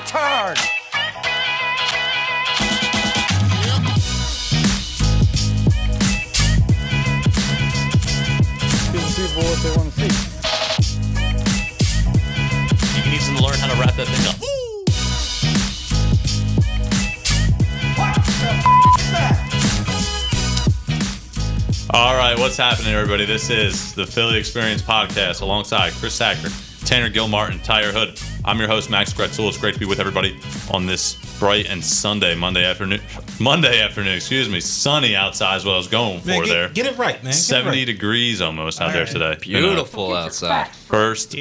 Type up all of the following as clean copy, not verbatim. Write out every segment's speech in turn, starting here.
turn. People see what they want to see. You need to learn how to wrap that thing up. All right, what's happening, everybody? This is the Philly Experience Podcast alongside Chris Hacker, Tanner Gilmartin, Tyre Hood. I'm your host, Max Gretzel. It's great to be with everybody on this bright and Monday afternoon, sunny outside is what I was going for there. Get it right, man. 70 degrees almost out there today. Beautiful outside. First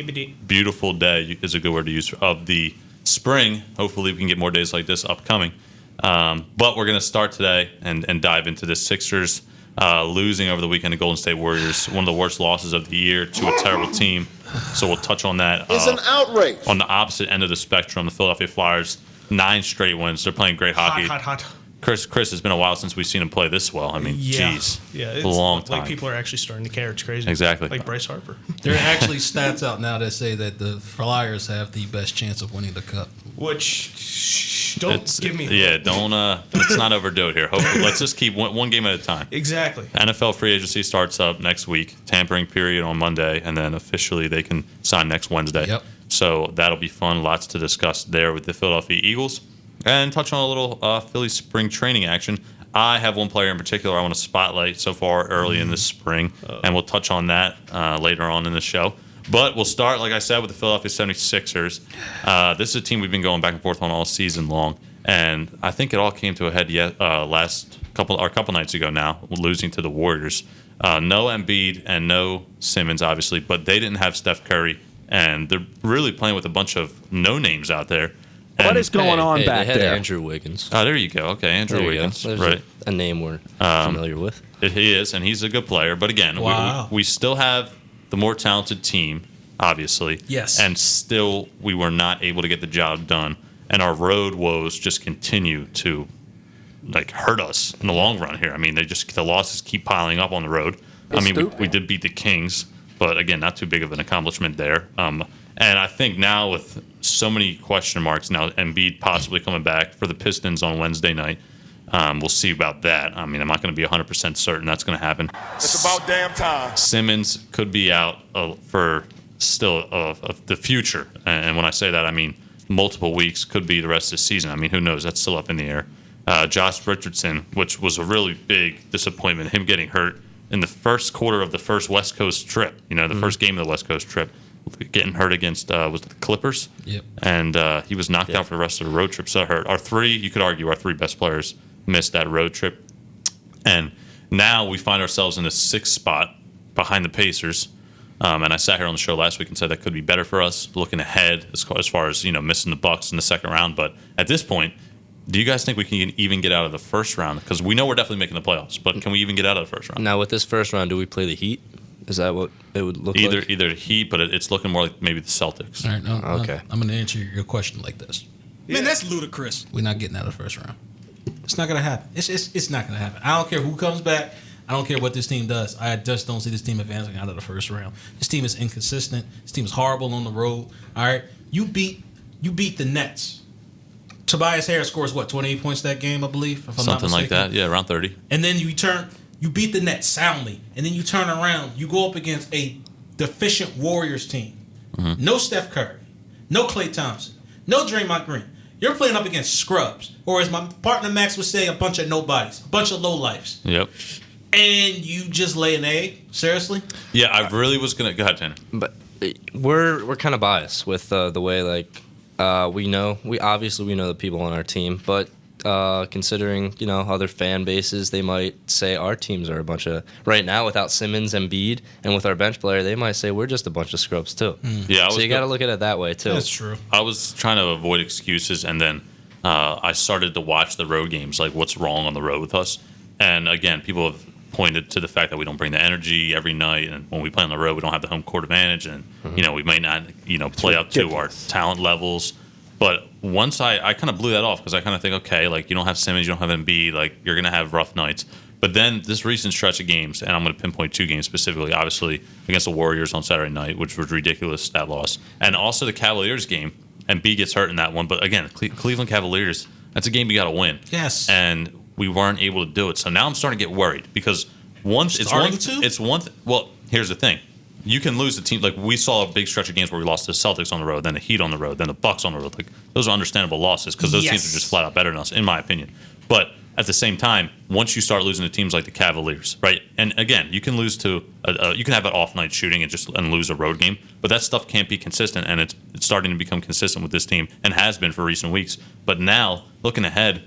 beautiful day is a good word to use of the spring. Hopefully we can get more days like this upcoming. But we're going to start today and dive into the Sixers losing over the weekend to Golden State Warriors, one of the worst losses of the year to a terrible team. So we'll touch on that. It's an outrage. On the opposite end of the spectrum, the Philadelphia Flyers, 9 straight wins. They're playing great hockey. Hot. Chris, it's been a while since we've seen him play this well. I mean, geez. Yeah, it's a long time. Like people are actually starting to care. It's crazy. Exactly. Like Bryce Harper. There are actually stats out now that say that the Flyers have the best chance of winning the Cup. Which, give me. Yeah, let's not overdo it here. Hopefully, let's just keep one game at a time. Exactly. NFL free agency starts up next week, tampering period on Monday, and then officially they can sign next Wednesday. Yep. So that'll be fun. Lots to discuss there with the Philadelphia Eagles. And touch on a little Philly spring training action. I have one player in particular I want to spotlight so far early in this spring, and we'll touch on that later on in the show. But we'll start, like I said, with the Philadelphia 76ers. This is a team we've been going back and forth on all season long, and I think it all came to a head last couple nights ago now, losing to the Warriors. No Embiid and no Simmons, obviously, but they didn't have Steph Curry, and they're really playing with a bunch of no-names out there. What is going on back they had there? Andrew Wiggins. Oh, there you go. Okay, Andrew Wiggins. Right. A name we're familiar with. He is, and he's a good player. But again, we still have the more talented team, obviously. Yes. And still, we were not able to get the job done. And our road woes just continue to hurt us in the long run here. I mean, the losses keep piling up on the road. We did beat the Kings, but again, not too big of an accomplishment there. And I think now with so many question marks now, Embiid possibly coming back for the Pistons on Wednesday night. We'll see about that. I mean, I'm not going to be 100% certain that's going to happen. It's about damn time. Simmons could be out for still the future. And when I say that, I mean multiple weeks, could be the rest of the season. I mean, who knows? That's still up in the air. Josh Richardson, which was a really big disappointment, him getting hurt in the first quarter of the first West Coast trip, the first game of the West Coast trip. Getting hurt against was it the Clippers? Yep. And he was knocked out for the rest of the road trip. So hurt. You could argue our 3 best players missed that road trip. And now we find ourselves in the 6th spot behind the Pacers. And I sat here on the show last week and said that could be better for us looking ahead as far as missing the Bucks in the second round. But at this point, do you guys think we can even get out of the first round? Because we know we're definitely making the playoffs, but can we even get out of the first round? Now, with this first round, do we play the Heat? Is that what it would look like? Either Heat, but it's looking more like maybe the Celtics. All right, no, okay. I'm going to answer your question like this. Man, that's ludicrous. We're not getting out of the first round. It's not going to happen. It's not going to happen. I don't care who comes back. I don't care what this team does. I just don't see this team advancing out of the first round. This team is inconsistent. This team is horrible on the road. All right, you beat the Nets. Tobias Harris scores 28 points that game, I believe, if I'm not Something like that. Yeah, around 30. And then you beat the Nets soundly, and then you turn around. You go up against a deficient Warriors team. Mm-hmm. No Steph Curry, no Klay Thompson, no Draymond Green. You're playing up against scrubs, or as my partner Max would say, a bunch of nobodies, a bunch of lowlifes. Yep. And you just lay an egg? Seriously? Yeah, I really was gonna go ahead, Tanner. But we're kind of biased with the way we know the people on our team, but considering other fan bases, they might say our teams are a bunch of right now without Simmons and Embiid, and with our bench player, they might say we're just a bunch of scrubs too. Yeah, so you got to look at it that way too. That's true. I was trying to avoid excuses, and then I started to watch the road games, like what's wrong on the road with us. And again, people have pointed to the fact that we don't bring the energy every night, and when we play on the road, we don't have the home court advantage, and we may not play up to our talent levels. But once I kind of blew that off because I kind of think, okay, like you don't have Simmons, you don't have Embiid, like you're going to have rough nights. But then this recent stretch of games, and I'm going to pinpoint 2 games specifically, obviously against the Warriors on Saturday night, which was ridiculous, that loss. And also the Cavaliers game, and B gets hurt in that one. But again, Cleveland Cavaliers, that's a game you got to win. Yes. And we weren't able to do it. So now I'm starting to get worried because well, here's the thing. You can lose the team. Like, we saw a big stretch of games where we lost to the Celtics on the road, then the Heat on the road, then the Bucks on the road. Like, those are understandable losses because those teams are just flat out better than us, in my opinion. But at the same time, once you start losing to teams like the Cavaliers, right? And again, you can lose to you can have an off night shooting and lose a road game, but that stuff can't be consistent, and it's starting to become consistent with this team and has been for recent weeks. But now, looking ahead,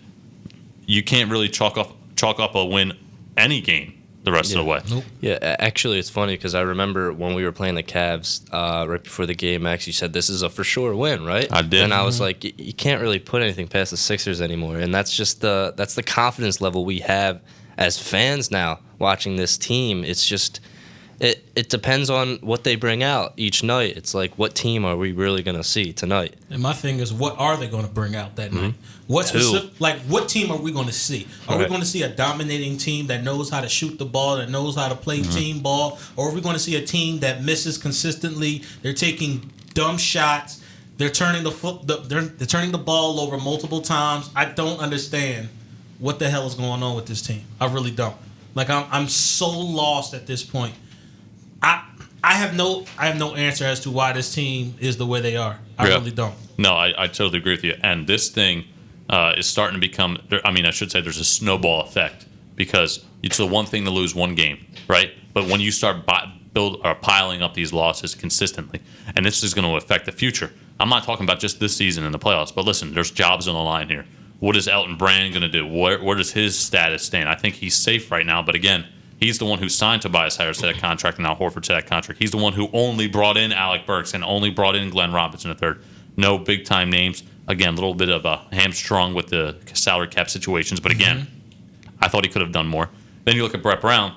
you can't really chalk up a win any game the rest of the way. Nope. Yeah, actually, it's funny because I remember when we were playing the Cavs right before the game, Max, you said this is a for sure win, right? I did. And I was like, you can't really put anything past the Sixers anymore. And that's just the confidence level we have as fans now watching this team. It's just it depends on what they bring out each night. It's like, what team are we really going to see tonight? And my thing is, what are they going to bring out that night? What team are we going to see? Are we going to see a dominating team that knows how to shoot the ball, that knows how to play team ball, or are we going to see a team that misses consistently? They're taking dumb shots. They're turning they're turning the ball over multiple times. I don't understand what the hell is going on with this team. I really don't. Like, I'm so lost at this point. I have no answer as to why this team is the way they are. I really don't. No, I totally agree with you. And this thing is starting to become, I mean, I should say there's a snowball effect because it's the one thing to lose one game, right? But when you start piling up these losses consistently, and this is going to affect the future. I'm not talking about just this season in the playoffs, but listen, there's jobs on the line here. What is Elton Brand going to do? Where does his status stand? I think he's safe right now, but again, he's the one who signed Tobias Harris to that contract and now Horford to that contract. He's the one who only brought in Alec Burks and only brought in Glenn Robinson III. No big-time names. Again, a little bit of a hamstrung with the salary cap situations. But again, I thought he could have done more. Then you look at Brett Brown.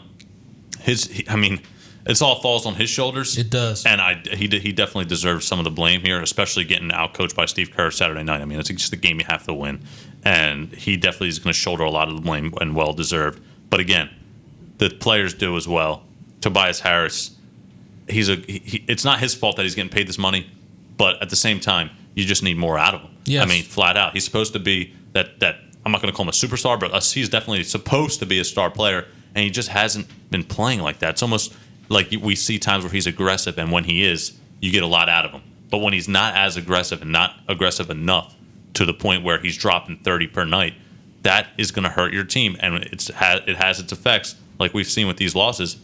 It all falls on his shoulders. It does. And he definitely deserves some of the blame here, especially getting outcoached by Steve Kerr Saturday night. I mean, it's just a game you have to win. And he definitely is going to shoulder a lot of the blame, and well-deserved. But again, the players do as well. Tobias Harris, it's not his fault that he's getting paid this money, but at the same time, you just need more out of him. Yes. I mean, flat out. He's supposed to be that I'm not going to call him a superstar, but he's definitely supposed to be a star player, and he just hasn't been playing like that. It's almost like we see times where he's aggressive, and when he is, you get a lot out of him. But when he's not as aggressive and not aggressive enough to the point where he's dropping 30 per night, that is going to hurt your team, and it has its effects, like we've seen with these losses.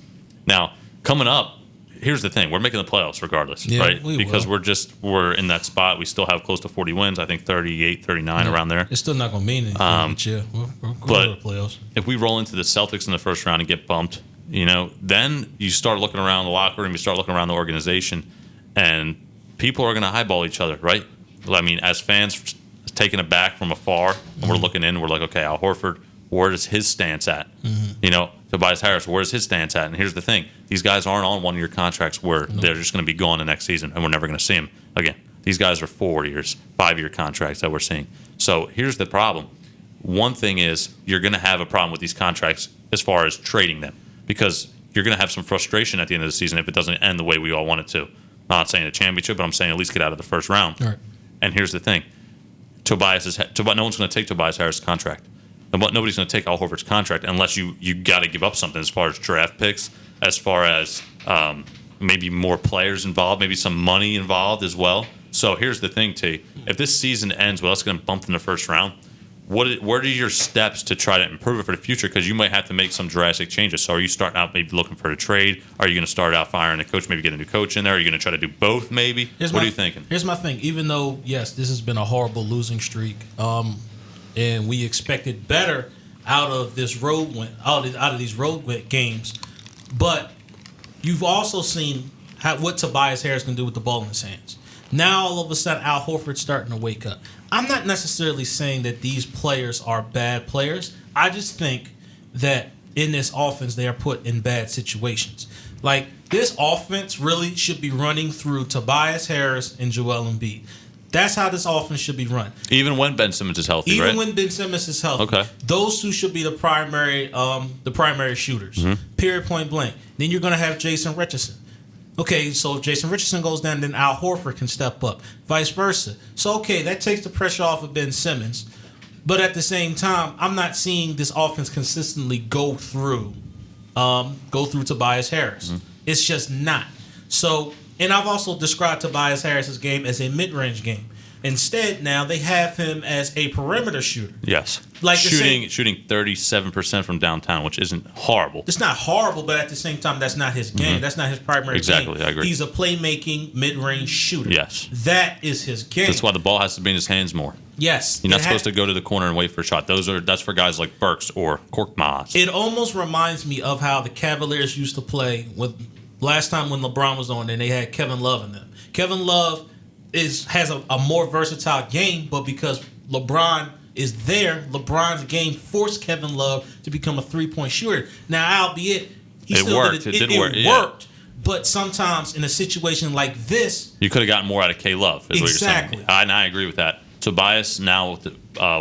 Now, coming up, here's the thing. We're making the playoffs regardless, right? Because we're in that spot. We still have close to 40 wins. I think 38, 39, around there. It's still not going to mean anything, but yeah, we're going to the playoffs. If we roll into the Celtics in the first round and get bumped, then you start looking around the locker room, you start looking around the organization, and people are going to highball each other, right? I mean, as fans taking it back from afar, and we're looking in, we're like, okay, Al Horford, where is his stance at? Tobias Harris, where's his stance at? And here's the thing. These guys aren't on one-year contracts where they're just going to be gone the next season, and we're never going to see them again. These guys are 4 years, 5-year contracts that we're seeing. So here's the problem. One thing is you're going to have a problem with these contracts as far as trading them because you're going to have some frustration at the end of the season if it doesn't end the way we all want it to. I'm not saying a championship, but I'm saying at least get out of the first round. Right. And here's the thing. No one's going to take Tobias Harris' contract. Nobody's going to take Al Horford's contract unless you got to give up something as far as draft picks, as far as maybe more players involved, maybe some money involved as well. So here's the thing, T. If this season ends with us getting bumped in the first round, what are your steps to try to improve it for the future? Because you might have to make some drastic changes. So are you starting out maybe looking for a trade? Are you going to start out firing a coach, maybe get a new coach in there? Are you going to try to do both maybe? What are you thinking? Here's my thing. Even though, yes, this has been a horrible losing streak, and we expected better out of these road games, but you've also seen what Tobias Harris can do with the ball in his hands. Now all of a sudden Al Horford's starting to wake up. I'm not necessarily saying that these players are bad players. I just think that in this offense they are put in bad situations. Like, this offense really should be running through Tobias Harris and Joel Embiid. That's how this offense should be run. Even when Ben Simmons is healthy, right? Even when Ben Simmons is healthy. Okay. Those two should be the primary shooters. Period, point blank. Then you're going to have Jason Richardson. Okay, so if Jason Richardson goes down, then Al Horford can step up. Vice versa. So, okay, that takes the pressure off of Ben Simmons. But at the same time, I'm not seeing this offense consistently go through Tobias Harris. It's just not. So, and I've also described Tobias Harris's game as a mid-range game. Instead, now they have him as a perimeter shooter. Yes. Like shooting 37% from downtown, which isn't horrible. It's not horrible, but at the same time, that's not his game. That's not his primary game. Exactly, I agree. He's a playmaking mid-range shooter. Yes. That is his game. That's why the ball has to be in his hands more. Yes. You're not supposed to go to the corner and wait for a shot. That's for guys like Burks or Korkmaz. It almost reminds me of how the Cavaliers used to play with last time when LeBron was on and they had Kevin Love in them. Kevin Love has a more versatile game, but because LeBron is there, LeBron's game forced Kevin Love to become a three-point shooter. Now, albeit It worked. It did work. It worked, but sometimes in a situation like this, you could have gotten more out of K Love. Is exactly. What you're saying. And I agree with that. Tobias now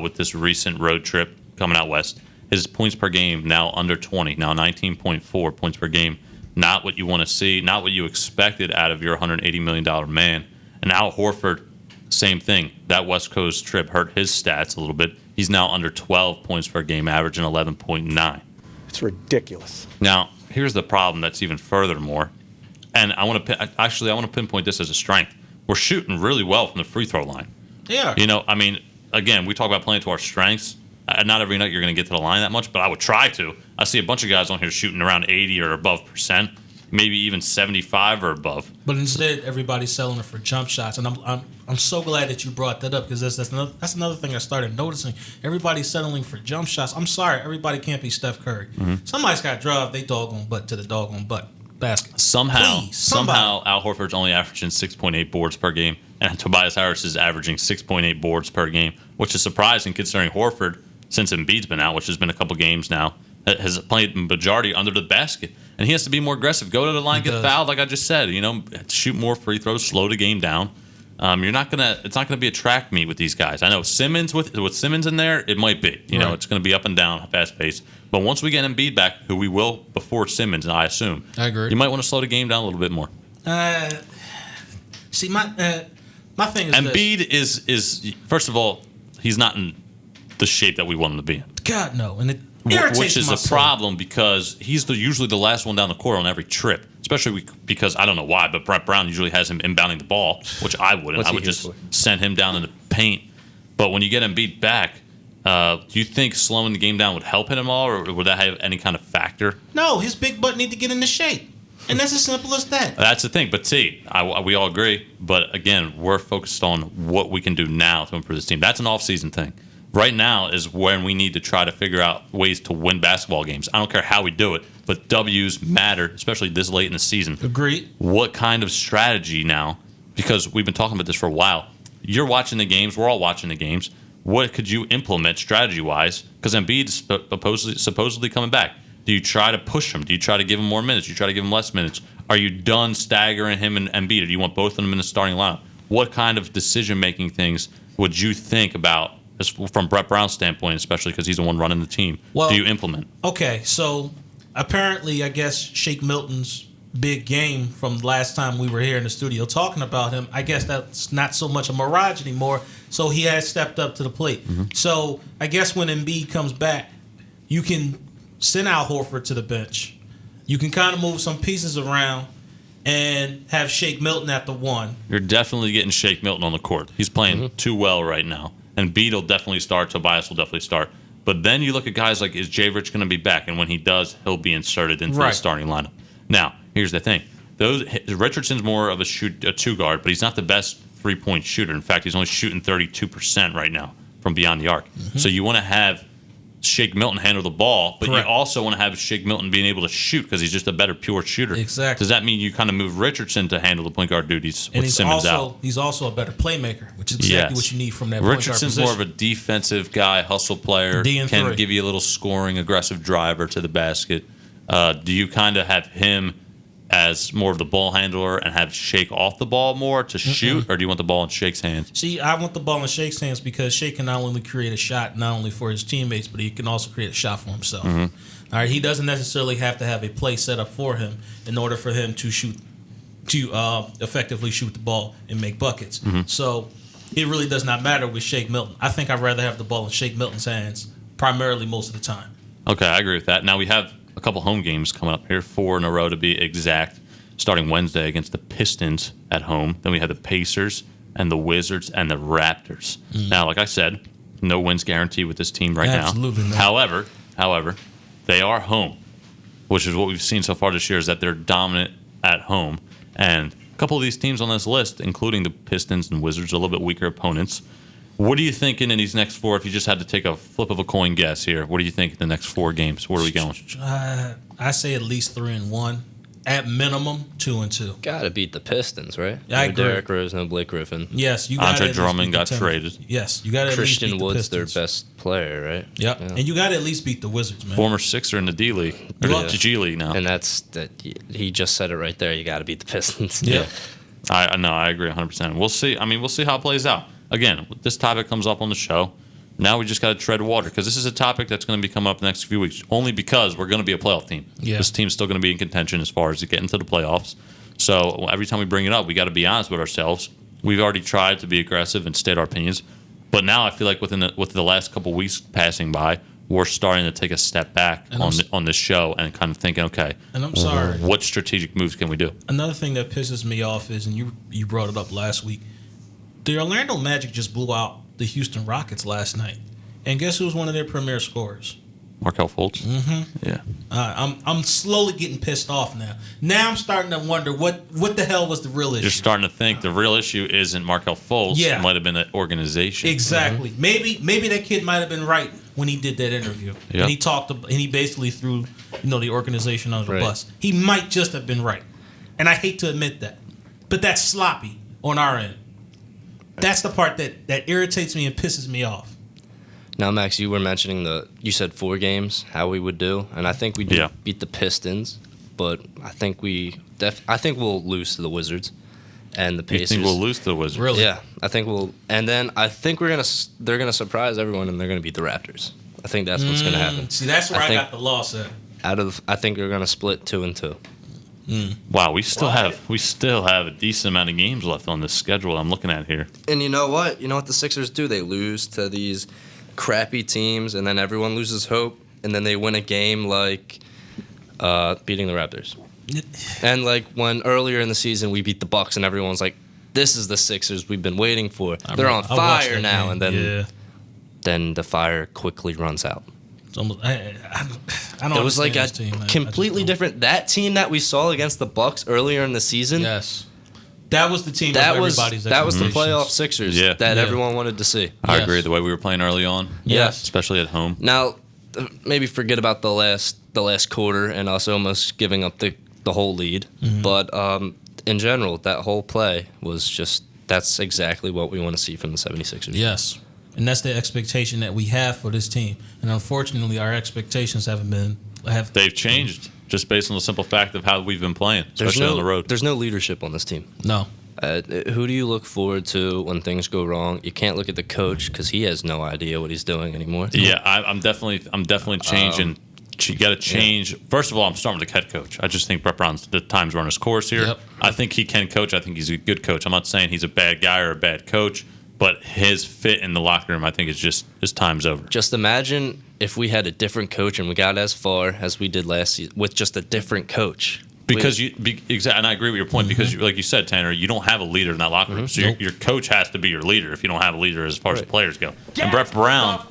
with this recent road trip coming out west, his points per game now under 20, now 19.4 points per game. Not what you want to see, not what you expected out of your $180 million man. And Al Horford, same thing. That West Coast trip hurt his stats a little bit. He's now under 12 points per game, averaging 11.9. It's ridiculous. Now, here's the problem that's even furthermore, and I want to pinpoint this as a strength. We're shooting really well from the free throw line. yeah. I mean, again, we talk about playing to our strengths. Not every night you're going to get to the line that much, but I would try to. I see a bunch of guys on here shooting around 80 or above percent, maybe even 75 or above. But instead, everybody's selling it for jump shots, and I'm so glad that you brought that up because that's another thing I started noticing. Everybody's settling for jump shots. I'm sorry, everybody can't be Steph Curry. Somebody's got to drive they doggone butt to the doggone butt basket. Somehow somebody. Al Horford's only averaging 6.8 boards per game, and Tobias Harris is averaging 6.8 boards per game, which is surprising considering Horford, since Embiid's been out, which has been a couple games now, has played majority under the basket. And he has to be more aggressive. Go to the line, get fouled, like I just said. Shoot more free throws, slow the game down. It's not gonna be a track meet with these guys. I know Simmons with Simmons in there, it might be. Right. It's gonna be up and down, fast pace. But once we get Embiid back, who we will before Simmons, I assume, I agree. you might want to slow the game down a little bit more. See, my thing is Embiid is first of all, he's not in the shape that we want him to be in. God no, and it irritates Which is my a soul. problem because he's usually the last one down the court on every trip. Especially because I don't know why, but Brett Brown usually has him inbounding the ball, which I wouldn't. What's I he would here just for? send him down in the paint. But when you get Embiid back, do you think slowing the game down would help him at all, or would that have any kind of factor? No, his big butt need to get into shape, and that's as simple as that. That's the thing. But we all agree. But again, we're focused on what we can do now to improve this team. That's an off-season thing. Right now is when we need to try to figure out ways to win basketball games. I don't care how we do it, but W's matter, especially this late in the season. Agreed. What kind of strategy now? Because we've been talking about this for a while. You're watching the games. We're all watching the games. What could you implement strategy-wise? Because Embiid's supposedly coming back. Do you try to push him? Do you try to give him more minutes? Do you try to give him less minutes? Are you done staggering him and Embiid? Or do you want both of them in the starting lineup? What kind of decision-making things would you think about from Brett Brown's standpoint, especially because he's the one running the team, Well, do you implement? Okay, so apparently, I guess Shake Milton's big game from last time we were here in the studio talking about him, I guess that's not so much a mirage anymore, so he has stepped up to the plate. So I guess when Embiid comes back, you can send Al Horford to the bench. You can kind of move some pieces around and have Shake Milton at the one. You're definitely getting Shake Milton on the court. He's playing too well right now. And Embiid will definitely start. Tobias will definitely start. But then you look at guys like, is Jay Rich going to be back? And when he does, he'll be inserted into the starting lineup. Now, here's the thing. Richardson's more of a two guard, but he's not the best three-point shooter. In fact, he's only shooting 32% right now from beyond the arc. So you want to have Shake Milton handle the ball, but Correct. you also want to have Shake Milton being able to shoot because he's just a better pure shooter. Exactly. Does that mean you kind of move Richardson to handle the point guard duties And with Simmons out? he's also a better playmaker, which is exactly what you need from that point guard Richardson's position. more of a defensive guy, hustle player, D&3. can give you a little scoring, aggressive driver to the basket. Do you kind of have him as more of the ball handler and have Shake off the ball more to shoot, or do you want the ball in Shake's hands? See, I want the ball in Shake's hands because Shake can not only create a shot, not only for his teammates, but he can also create a shot for himself. All right, he doesn't necessarily have to have a play set up for him in order for him to shoot to effectively shoot the ball and make buckets. So it really does not matter with Shake Milton. I think I'd rather have the ball in Shake Milton's hands primarily most of the time. Okay, I agree with that. Now we have a couple home games coming up here, 4 in a row to be exact, starting Wednesday against the Pistons at home. Then we have the Pacers and the Wizards and the Raptors. Now, like I said, no wins guaranteed with this team right Absolutely now. not. However, they are home, which is what we've seen so far this year, is that they're dominant at home. And a couple of these teams on this list, including the Pistons and Wizards, are a little bit weaker opponents. What are you thinking in these next 4? If you just had to take a flip of a coin guess here, what do you think in the next 4 games? Where are we going? I say at least 3-1. At minimum, 2-2. Gotta beat the Pistons, right? Yeah, I No agree. Derrick Rose, no Blake Griffin. Yes, you got Andre Drummond got traded. Yes, you got to at least beat Christian the Wood's their Pistons. best player, right? Yep, Yeah. and you got to at least beat the Wizards, man. Former Sixer in the D League, or Yeah. the G League now. And that's that. He just said it right there. You got to beat the Pistons. Yeah. I agree 100%. We'll see. I mean, we'll see how it plays out. Again, this topic comes up on the show. Now we just got to tread water because this is a topic that's going to be coming up the next few weeks. Only because we're going to be a playoff team. Yeah. This team's still going to be in contention as far as to get into the playoffs. So every time we bring it up, we got to be honest with ourselves. We've already tried to be aggressive and state our opinions, but now I feel like with the last couple weeks passing by, we're starting to take a step back And on this show and kind of thinking, okay, And I'm sorry. what strategic moves can we do? Another thing that pisses me off is, and you brought it up last week, the Orlando Magic just blew out the Houston Rockets last night. And guess who was one of their premier scorers? Markelle Fultz. Yeah. I'm slowly getting pissed off now. Now I'm starting to wonder what the hell was the real issue. You're starting to think the real issue isn't Markelle Fultz. Yeah. It might have been the organization. Exactly. Maybe that kid might have been right when he did that interview. Yep. And he talked and he basically threw the organization under the Right. bus. He might just have been right. And I hate to admit that. But that's sloppy on our end. That's the part that irritates me and pisses me off. Now, Max, you were mentioning you said 4 games, how we would do, and I think we do beat the Pistons, but I think we'll lose to the Wizards and the You Pacers. think we'll lose to the Wizards? Really? Yeah, I think we'll, and then I think they're gonna surprise everyone and they're gonna beat the Raptors. I think that's what's gonna happen. See, that's where I think- got the loss at. I think they're gonna split 2-2. Wow, we still have a decent amount of games left on this schedule I'm looking at here. And you know what? You know what the Sixers do? They lose to these crappy teams, and then everyone loses hope, and then they win a game like beating the Raptors. And like when earlier in the season we beat the Bucks, and everyone's like, "This is the Sixers we've been waiting for. They're on I watched fire that now." game. And then Yeah. then the fire quickly runs out. It's almost, I don't It was like a understand this team. I completely just don't. different. That team that we saw against the Bucks earlier in the season. Yes. That was the team That of was everybody's the expectations. playoff Sixers Yeah. that Yeah. everyone wanted to see. I Yes. agree. The way we were playing early on, Yes. especially at home. Now, maybe forget about the last quarter and us almost giving up the whole lead. Mm-hmm. But in general, that whole play was just that's exactly what we want to see from the 76ers. Yes. And that's the expectation that we have for this team. And unfortunately, our expectations They've changed just based on the simple fact of how we've been playing, There's especially no, on the road. There's no leadership on this team. No. Who do you look forward to when things go wrong? You can't look at the coach because he has no idea what he's doing anymore. Yeah, I'm definitely changing. You got to change. First of all, I'm starting with the head coach. I just think Brett Brown's the time's run his course here. Yep. I think he can coach. I think he's a good coach. I'm not saying he's a bad guy or a bad coach, but his fit in the locker room, I think, is just his time's over. Just imagine if we had a different coach and we got as far as we did last season with just a different coach. Because exactly, and I agree with your point. Because, like you said, Tanner, you don't have a leader in that locker room. So your coach has to be your leader. If you don't have a leader, as far as the players go, and Brett Brown,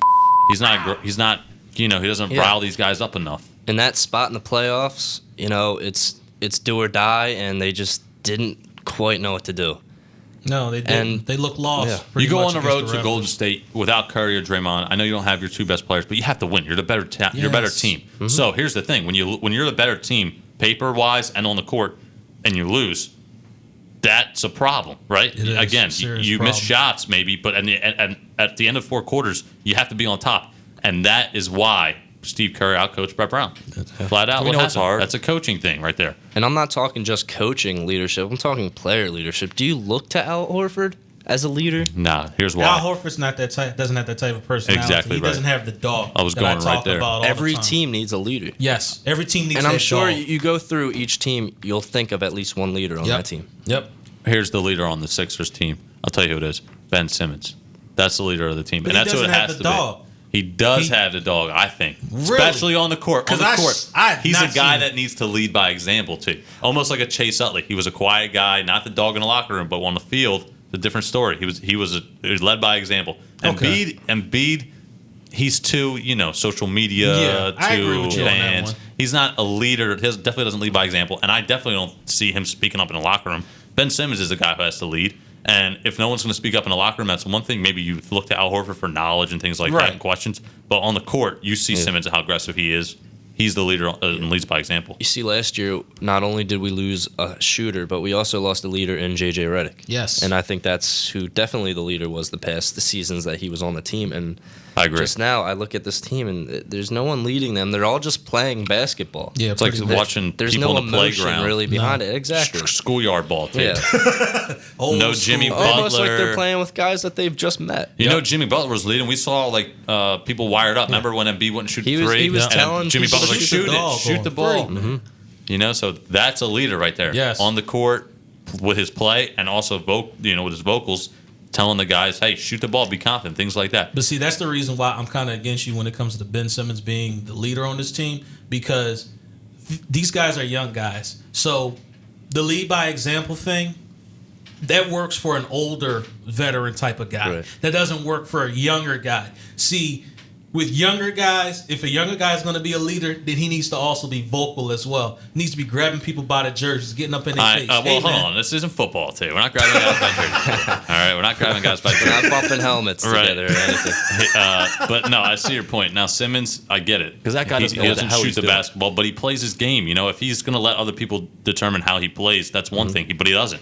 he's not. He doesn't rile these guys up enough. In that spot in the playoffs, it's do or die, and they just didn't quite know what to do. No, they didn't. And- They look lost. Yeah. pretty You go much on the against road to Raptors. Golden State without Curry or Draymond. I know you don't have your 2 best players, but you have to win. You're the better. You're a better Yes. team. So here's the thing: when you're the better team, paper wise and on the court, and you lose, that's a problem, right? It is Again, a serious you miss problem. shots maybe, but at the end of 4 quarters, you have to be on top, and that is why Steve Kerr outcoached Brett Brown. Flat out, We know it's hard. That's a coaching thing right there. And I'm not talking just coaching leadership. I'm talking player leadership. Do you look to Al Horford as a leader. Nah, here's why. Al Horford's not that type. Doesn't have that type of personality. Exactly He right. doesn't have the dog. I was that going I right talk there. about all Every the time. team needs a leader. Yes, every team needs. And I'm that sure dog. you go through each team, you'll think of at least one leader on Yep. that team. Yep. Here's the leader on the Sixers team. I'll tell you who it is. Ben Simmons. That's the leader of the team, But and he that's who it doesn't have has the to dog. be. He does He- have the dog, I think, Really? especially on the court. On 'Cause the I court, s- I have he's a not guy seen- that needs to lead by example too. Almost like a Chase Utley. He was a quiet guy, not the dog in the locker room, but on the field, it's a different story. He was led by example. Okay. Embiid, he's too social media Yeah, I agree with to you on that fans. one. He's not a leader. He definitely doesn't lead by example, and I definitely don't see him speaking up in the locker room. Ben Simmons is the guy who has to lead. And if no one's going to speak up in the locker room, that's one thing. Maybe you look to Al Horford for knowledge and things like that Right. and questions. But on the court, you see Simmons and how aggressive he is. He's the leader and leads by example. You see, last year, not only did we lose a shooter, but we also lost a leader in J.J. Redick. Yes. And I think that's who definitely the leader was the seasons that he was on the team. And I agree. just now, I look at this team, and there's no one leading them. They're all just playing basketball. Yeah, It's like pretty much. watching There's people no on the emotion playground. really behind it. Exactly. Schoolyard ball, too. Yeah. Old No school. Jimmy Almost like Butler. they're playing with guys that they've just met. You know, Jimmy Butler was leading. We saw people wired up. Remember when Embiid wouldn't shoot He was- three? he was And telling Jimmy people Butler was like, to shoot the shoot it, dog shoot the on ball. three. So that's a leader right there. Yes. On the court with his play and also with his vocals, telling the guys, hey, shoot the ball, be confident, things like that. But see, that's the reason why I'm kind of against you when it comes to Ben Simmons being the leader on this team, because these guys are young guys. So the lead by example thing, that works for an older veteran type of guy. Right. That doesn't work for a younger guy. See, with younger guys, if a younger guy is going to be a leader, then he needs to also be vocal as well. He needs to be grabbing people by the jerseys, getting up in their face. Well, Hey, hold man. on. This isn't football, too. We're not grabbing guys by jerseys. All right, we're not grabbing guys by We're jerseys. not bumping helmets Right. together or anything. But no, I see your point. Now Simmons, I get it because that guy doesn't know he what the doesn't hell shoot he's the doing. basketball, but he plays his game. If he's going to let other people determine how he plays, that's one thing. But he doesn't.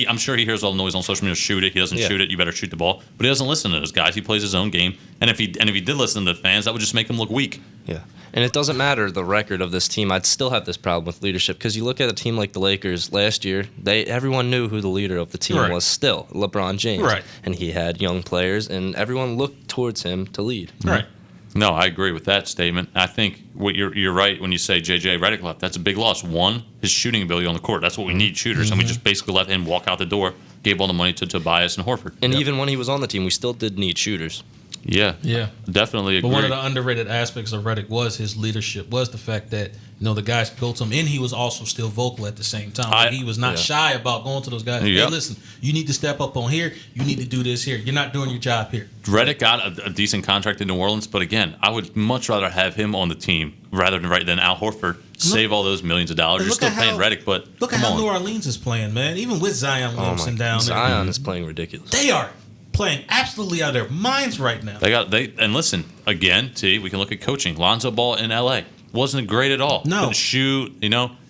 I'm sure he hears all the noise on social media. Shoot it. He doesn't Yeah. shoot it. You better shoot the ball. But he doesn't listen to those guys. He plays his own game. And if he did listen to the fans, that would just make him look weak. Yeah. And it doesn't matter the record of this team. I'd still have this problem with leadership because you look at a team like the Lakers last year, everyone knew who the leader of the team Right. was still, LeBron James. Right. And he had young players, and everyone looked towards him to lead. Right. No, I agree with that statement. I think what you're right when you say J.J. Redick left. That's a big loss. One, his shooting ability on the court. That's what we need, shooters. And we just basically let him walk out the door, gave all the money to Tobias and Horford. And even when he was on the team, we still did need shooters. Yeah. Yeah. Definitely agree. But one of the underrated aspects of Redick was his leadership, was the fact that the guys could go to him, and he was also still vocal at the same time. Like, he was not shy about going to those guys. Hey, Yep. listen, you need to step up on here. You need to do this here. You're not doing your job here. Redick got a decent contract in New Orleans, but again, I would much rather have him on the team rather than Al Horford. Save all those millions of dollars. You're Look still at paying how- Redick, but Look at come how on. New Orleans is playing, man. Even with Zion Oh Williamson my! down there, Zion is playing ridiculous. they are playing absolutely out of their minds right now. And listen again. We can look at coaching. Lonzo Ball in L.A. wasn't great at all. No. Couldn't shoot.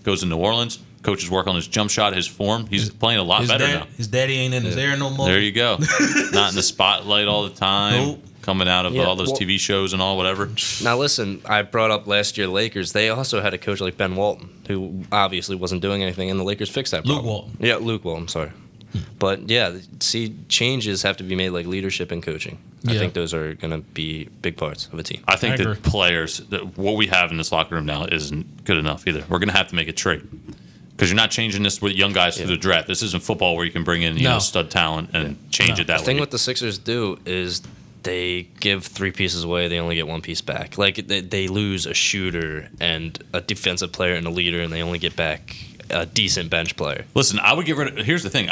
Goes to New Orleans. Coaches work on his jump shot, his form. He's playing a lot better now. His daddy ain't in his air no more. There you go. Not in the spotlight all the time. Nope. Coming out of Yeah, all those well- TV shows and all whatever. Now listen, I brought up last year Lakers. They also had a coach like Ben Walton, who obviously wasn't doing anything, and the Lakers fixed that Luke problem. Walton. Yeah, Luke Walton. Sorry, but yeah, see, changes have to be made, like leadership and coaching. I Yeah. think those are going to be big parts of a team. I think I that agree. players, what we have in this locker room now isn't good enough either. We're going to have to make a trade because you're not changing this with young guys through the draft. This isn't football where you can bring in No. stud talent and change it that The thing way. what the Sixers do is they give 3 pieces away, they only get 1 piece back. Like they lose a shooter and a defensive player and a leader, and they only get back a decent bench player. Listen, I would get rid of. Here's the thing: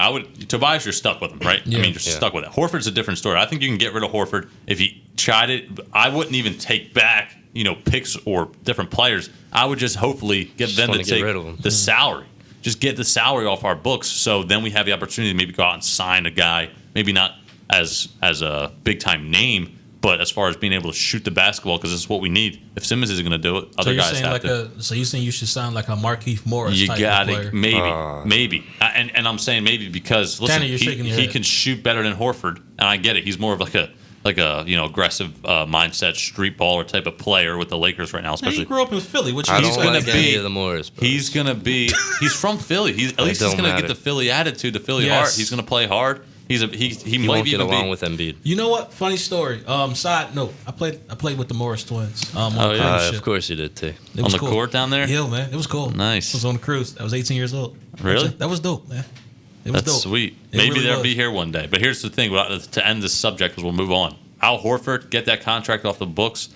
Tobias, you're stuck with him, right? Yeah. I mean, you're stuck with it. Horford's a different story. I think you can get rid of Horford if you tried it. I wouldn't even take back, picks or different players. I would just hopefully get them to wanna get take rid of 'em. the salary. Just get the salary off our books, so then we have the opportunity to maybe go out and sign a guy, maybe not as a big time name, but as far as being able to shoot the basketball, because it's what we need. If Simmons isn't going to do it, So other you're guys saying have to. so you're saying you should sound like a Markieff Morris You type got of player. it, maybe, and I'm saying maybe because listen, Tanner, you're shaking your he head. can shoot better than Horford, and I get it. He's more of like a aggressive mindset, street baller type of player with the Lakers right now, Man, especially. he grew up in Philly. What you I He's don't gonna like be- any of the Morris. Bros. He's from Philly. At least he's don't going to matter. get the Philly attitude, the Philly Yes. heart. He's going to play hard. He He might won't get even along be, with Embiid. You know what? Funny story. Side note. I played with the Morris twins. On Oh, a yeah. cruise ship. Of course you did too. It on was the cool. court down there. Yeah, man. It was cool. Nice. I was on a cruise. I was 18 years old. Really? That was dope, man. It was That's dope. sweet. It Maybe really they'll was. be here one day. But here's the thing: to end this subject, because we'll move on. Al Horford, get that contract off the books.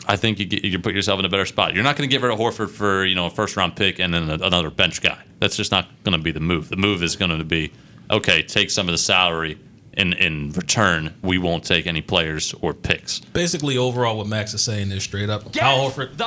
I think you put yourself in a better spot. You're not going to get rid of Horford for a first round pick and then another bench guy. That's just not going to be the move. The move is going to be, okay, take some of the salary. In return, we won't take any players or picks. Basically, overall, what Max is saying is straight up. Al Horford.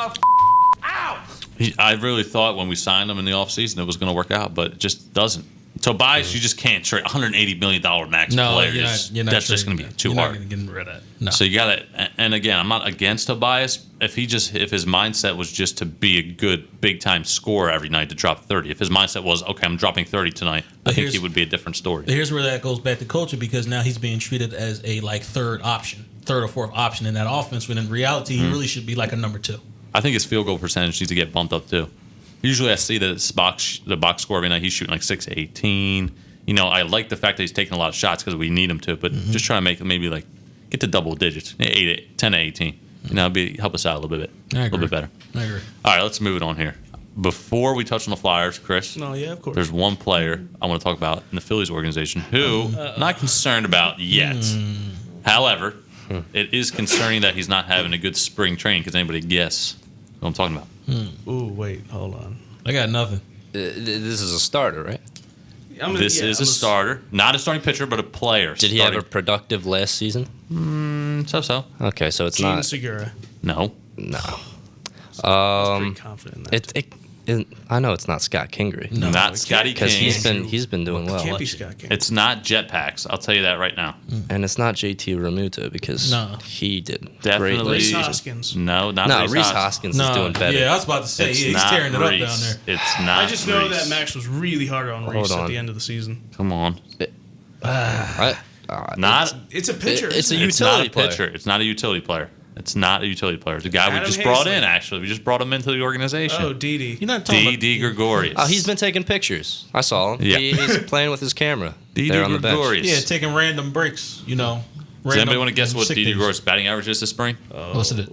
I really thought when we signed him in the offseason it was going to work out, but it just doesn't. Tobias, you just can't trade $180 million max No, players. you're not That's just going trading to be that. too You're hard. not getting rid of that. No. So you got to, and again, I'm not against Tobias. If his mindset was just to be a good big time scorer every night to drop 30, if his mindset was, okay, I'm dropping 30 tonight, I think he would be a different story. But here's where that goes back to culture, because now he's being treated as a third or fourth option in that offense, when in reality he really should be like a number 2. I think his field goal percentage needs to get bumped up too. Usually I see that the box score every night he's shooting like 6-18. I like the fact that he's taking a lot of shots because we need him to, but just trying to make it maybe like get to double digits, 10 to 18. Help us out a little bit better. I agree. All right, let's move it on here. Before we touch on the Flyers, Chris, No, yeah, of course. there's one player I want to talk about in the Phillies organization who I'm not concerned about yet. However, it is concerning that he's not having a good spring training. Because anybody guess what I'm talking about? Ooh, wait, hold on. I got nothing. This is a starter, right? This is a starter, not a starting pitcher, but a player. Did he have a productive last season? So? Okay, so it's Gene not. Segura. No. No. I was pretty confident in that. I know it's not Scott Kingery. No, Not Scotty Because King. he's been doing It well. can't be Scott King. It's not jetpacks. I'll tell you that right now. And it's not JT Remuto because No. he did Definitely. great. Reese last Hoskins. No, not No, Reese Reese Hoskins. Hoskins is doing better. Yeah, I was about to say It's he's not tearing it up Reese. down there. It's not. I just know Reese. that Max was really hard on Hold Reese at on. the end of the season. Come on. Not. It's a pitcher. It's isn't a it? It's not a utility player. pitcher. It's not a utility player. It's not a utility player. It's a guy we Adam just brought Hazlett. in. Actually, we just brought him into the organization. Oh, Didi. You're not talking D. Gregorius. Oh, he's been taking pictures. I saw him. Yeah. He's playing with his camera. D. there on the bench. Gregorius. Yeah, taking random breaks, Does anybody want to guess what sick D. days. Gregorius' batting average is this spring? What's it?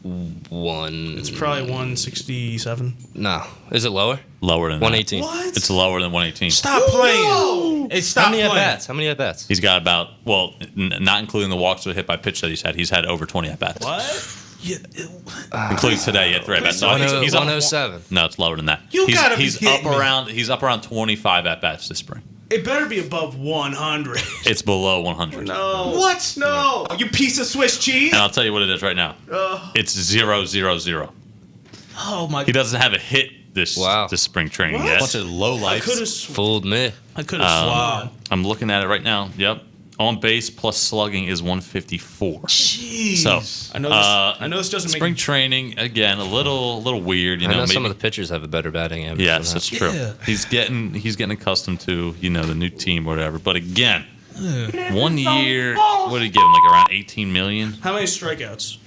It's probably 167. No. Is it lower? Lower than 118. What? It's lower than 118. Stop playing. Hey, stop How many at playing. bats? How many at bats? He's got about not including the walks to the hit by pitch that he's had. He's had over 20 at bats. What? Yeah, Including today, he had 3 at bats. So I think he's up. 107. No, it's lower than that. You gotta be he's kidding up me. around. He's up around 25 at bats this spring. It better be above 100. It's below 100. No. What? No. You piece of Swiss cheese. And I'll tell you what it is right now. It's 0-0-0. Oh my He doesn't have a hit this spring training What? yet. Bunch of low I life. could have. Fooled me. I could have sworn. I'm looking at it right now. Yep. On base plus slugging is 154. Jeez. So I know this doesn't spring make. training again, a little weird. You I know, know maybe, some of the pitchers have a better batting average. yes, than that's that. true. Yeah. He's getting accustomed to the new team or whatever. But again, 1 year, what did he give him? Like around 18 million. How many strikeouts?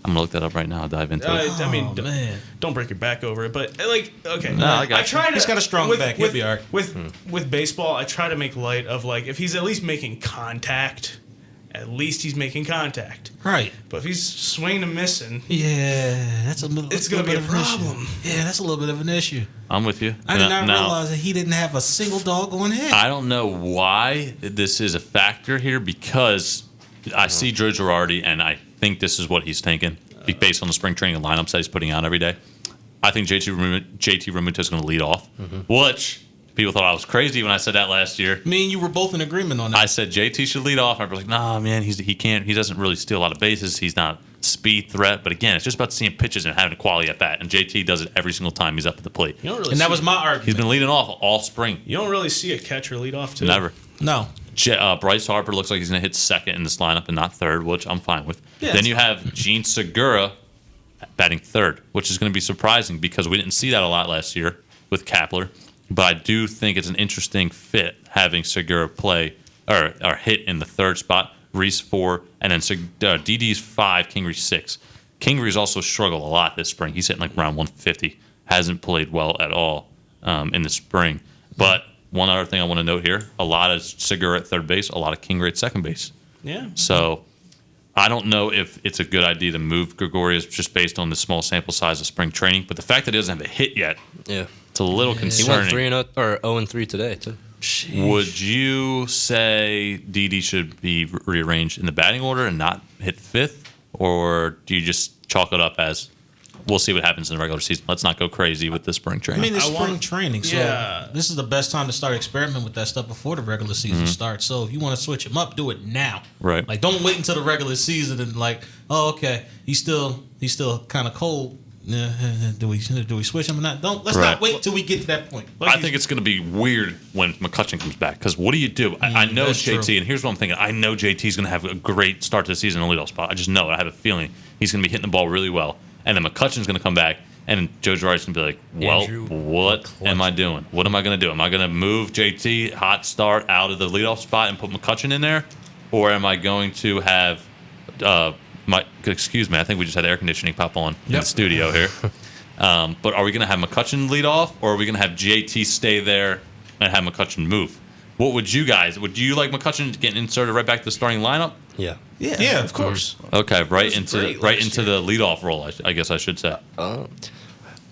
I'm gonna look that up right now. I'll dive into it. I mean, Oh, man. don't break your back over it, but okay. No, I got you. try to. He's got a strong with, back. He'll With, be all right. with baseball, I try to make light of if he's at least making contact, at least he's making contact. Right. But if he's swinging and missing, Yeah, that's a little. It's gonna be a problem. Yeah, that's a little bit of an issue. I'm with you. I did not Now, realize that he didn't have a single doggone hit. I don't know why this is a factor here because I see Joe Girardi and I think this is what he's thinking based on the spring training lineups that he's putting out every day. I think JT Realmuto is going to lead off, which people thought I was crazy when I said that last year. Me and you were both in agreement on that. I said JT should lead off. I was like, nah, man, he can't. He doesn't really steal a lot of bases. He's not a speed threat. But again, it's just about seeing pitches and having a quality at bat. And JT does it every single time he's up at the plate. you don't really. and that see, was my argument. He's been leading off all spring. You don't really see a catcher lead off too. Never. No. Bryce Harper looks like he's going to hit second in this lineup and not third, which I'm fine with. Yeah, Then you have Gene Segura batting third, which is going to be surprising because we didn't see that a lot last year with Kapler. But I do think it's an interesting fit having Segura play or hit in the third spot, Reese 4, and then DD's 5, Kingery 6. Kingery's also struggled a lot this spring. He's hitting like around 150. Hasn't played well at all in the spring. But one other thing I want to note here: a lot of Segura at third base, a lot of Kingery at second base. Yeah. So I don't know if it's a good idea to move Gregorius just based on the small sample size of spring training. But the fact that he doesn't have a hit yet, Yeah. it's a little He concerning. went 0-3 today too. Would you say Didi should be rearranged in the batting order and not hit fifth, or do you just chalk it up as we'll see what happens in the regular season? Let's not go crazy with the spring I training. mean, it's I spring want- training, so Yeah. this is the best time to start experimenting with that stuff before the regular season starts. So if you want to switch him up, do it now. Right. Like, don't wait until the regular season and like, oh, okay, he's still kind of cold. Do we switch him or not? Let's Right. not wait till we get to that point. I think it's going to be weird when McCutcheon comes back because what do you do? I know that's JT, true. and here's what I'm thinking. I know JT's going to have a great start to the season in the leadoff spot. I just know it. I have a feeling he's going to be hitting the ball really well. And then McCutcheon's going to come back, and Joe Girardi's going to be like, well, Andrew what am I doing? What am I going to do? Am I going to move JT, hot start, out of the leadoff spot and put McCutcheon in there? Or am I going to have excuse me, I think we just had air conditioning pop on in the studio here. But are we going to have McCutcheon lead off, or are we going to have JT stay there and have McCutcheon move? What would you guys? Would you like McCutcheon getting inserted right back to the starting lineup? Yeah. Yeah, of course. Okay, right was into great right last into the leadoff role. I guess I should say. Well,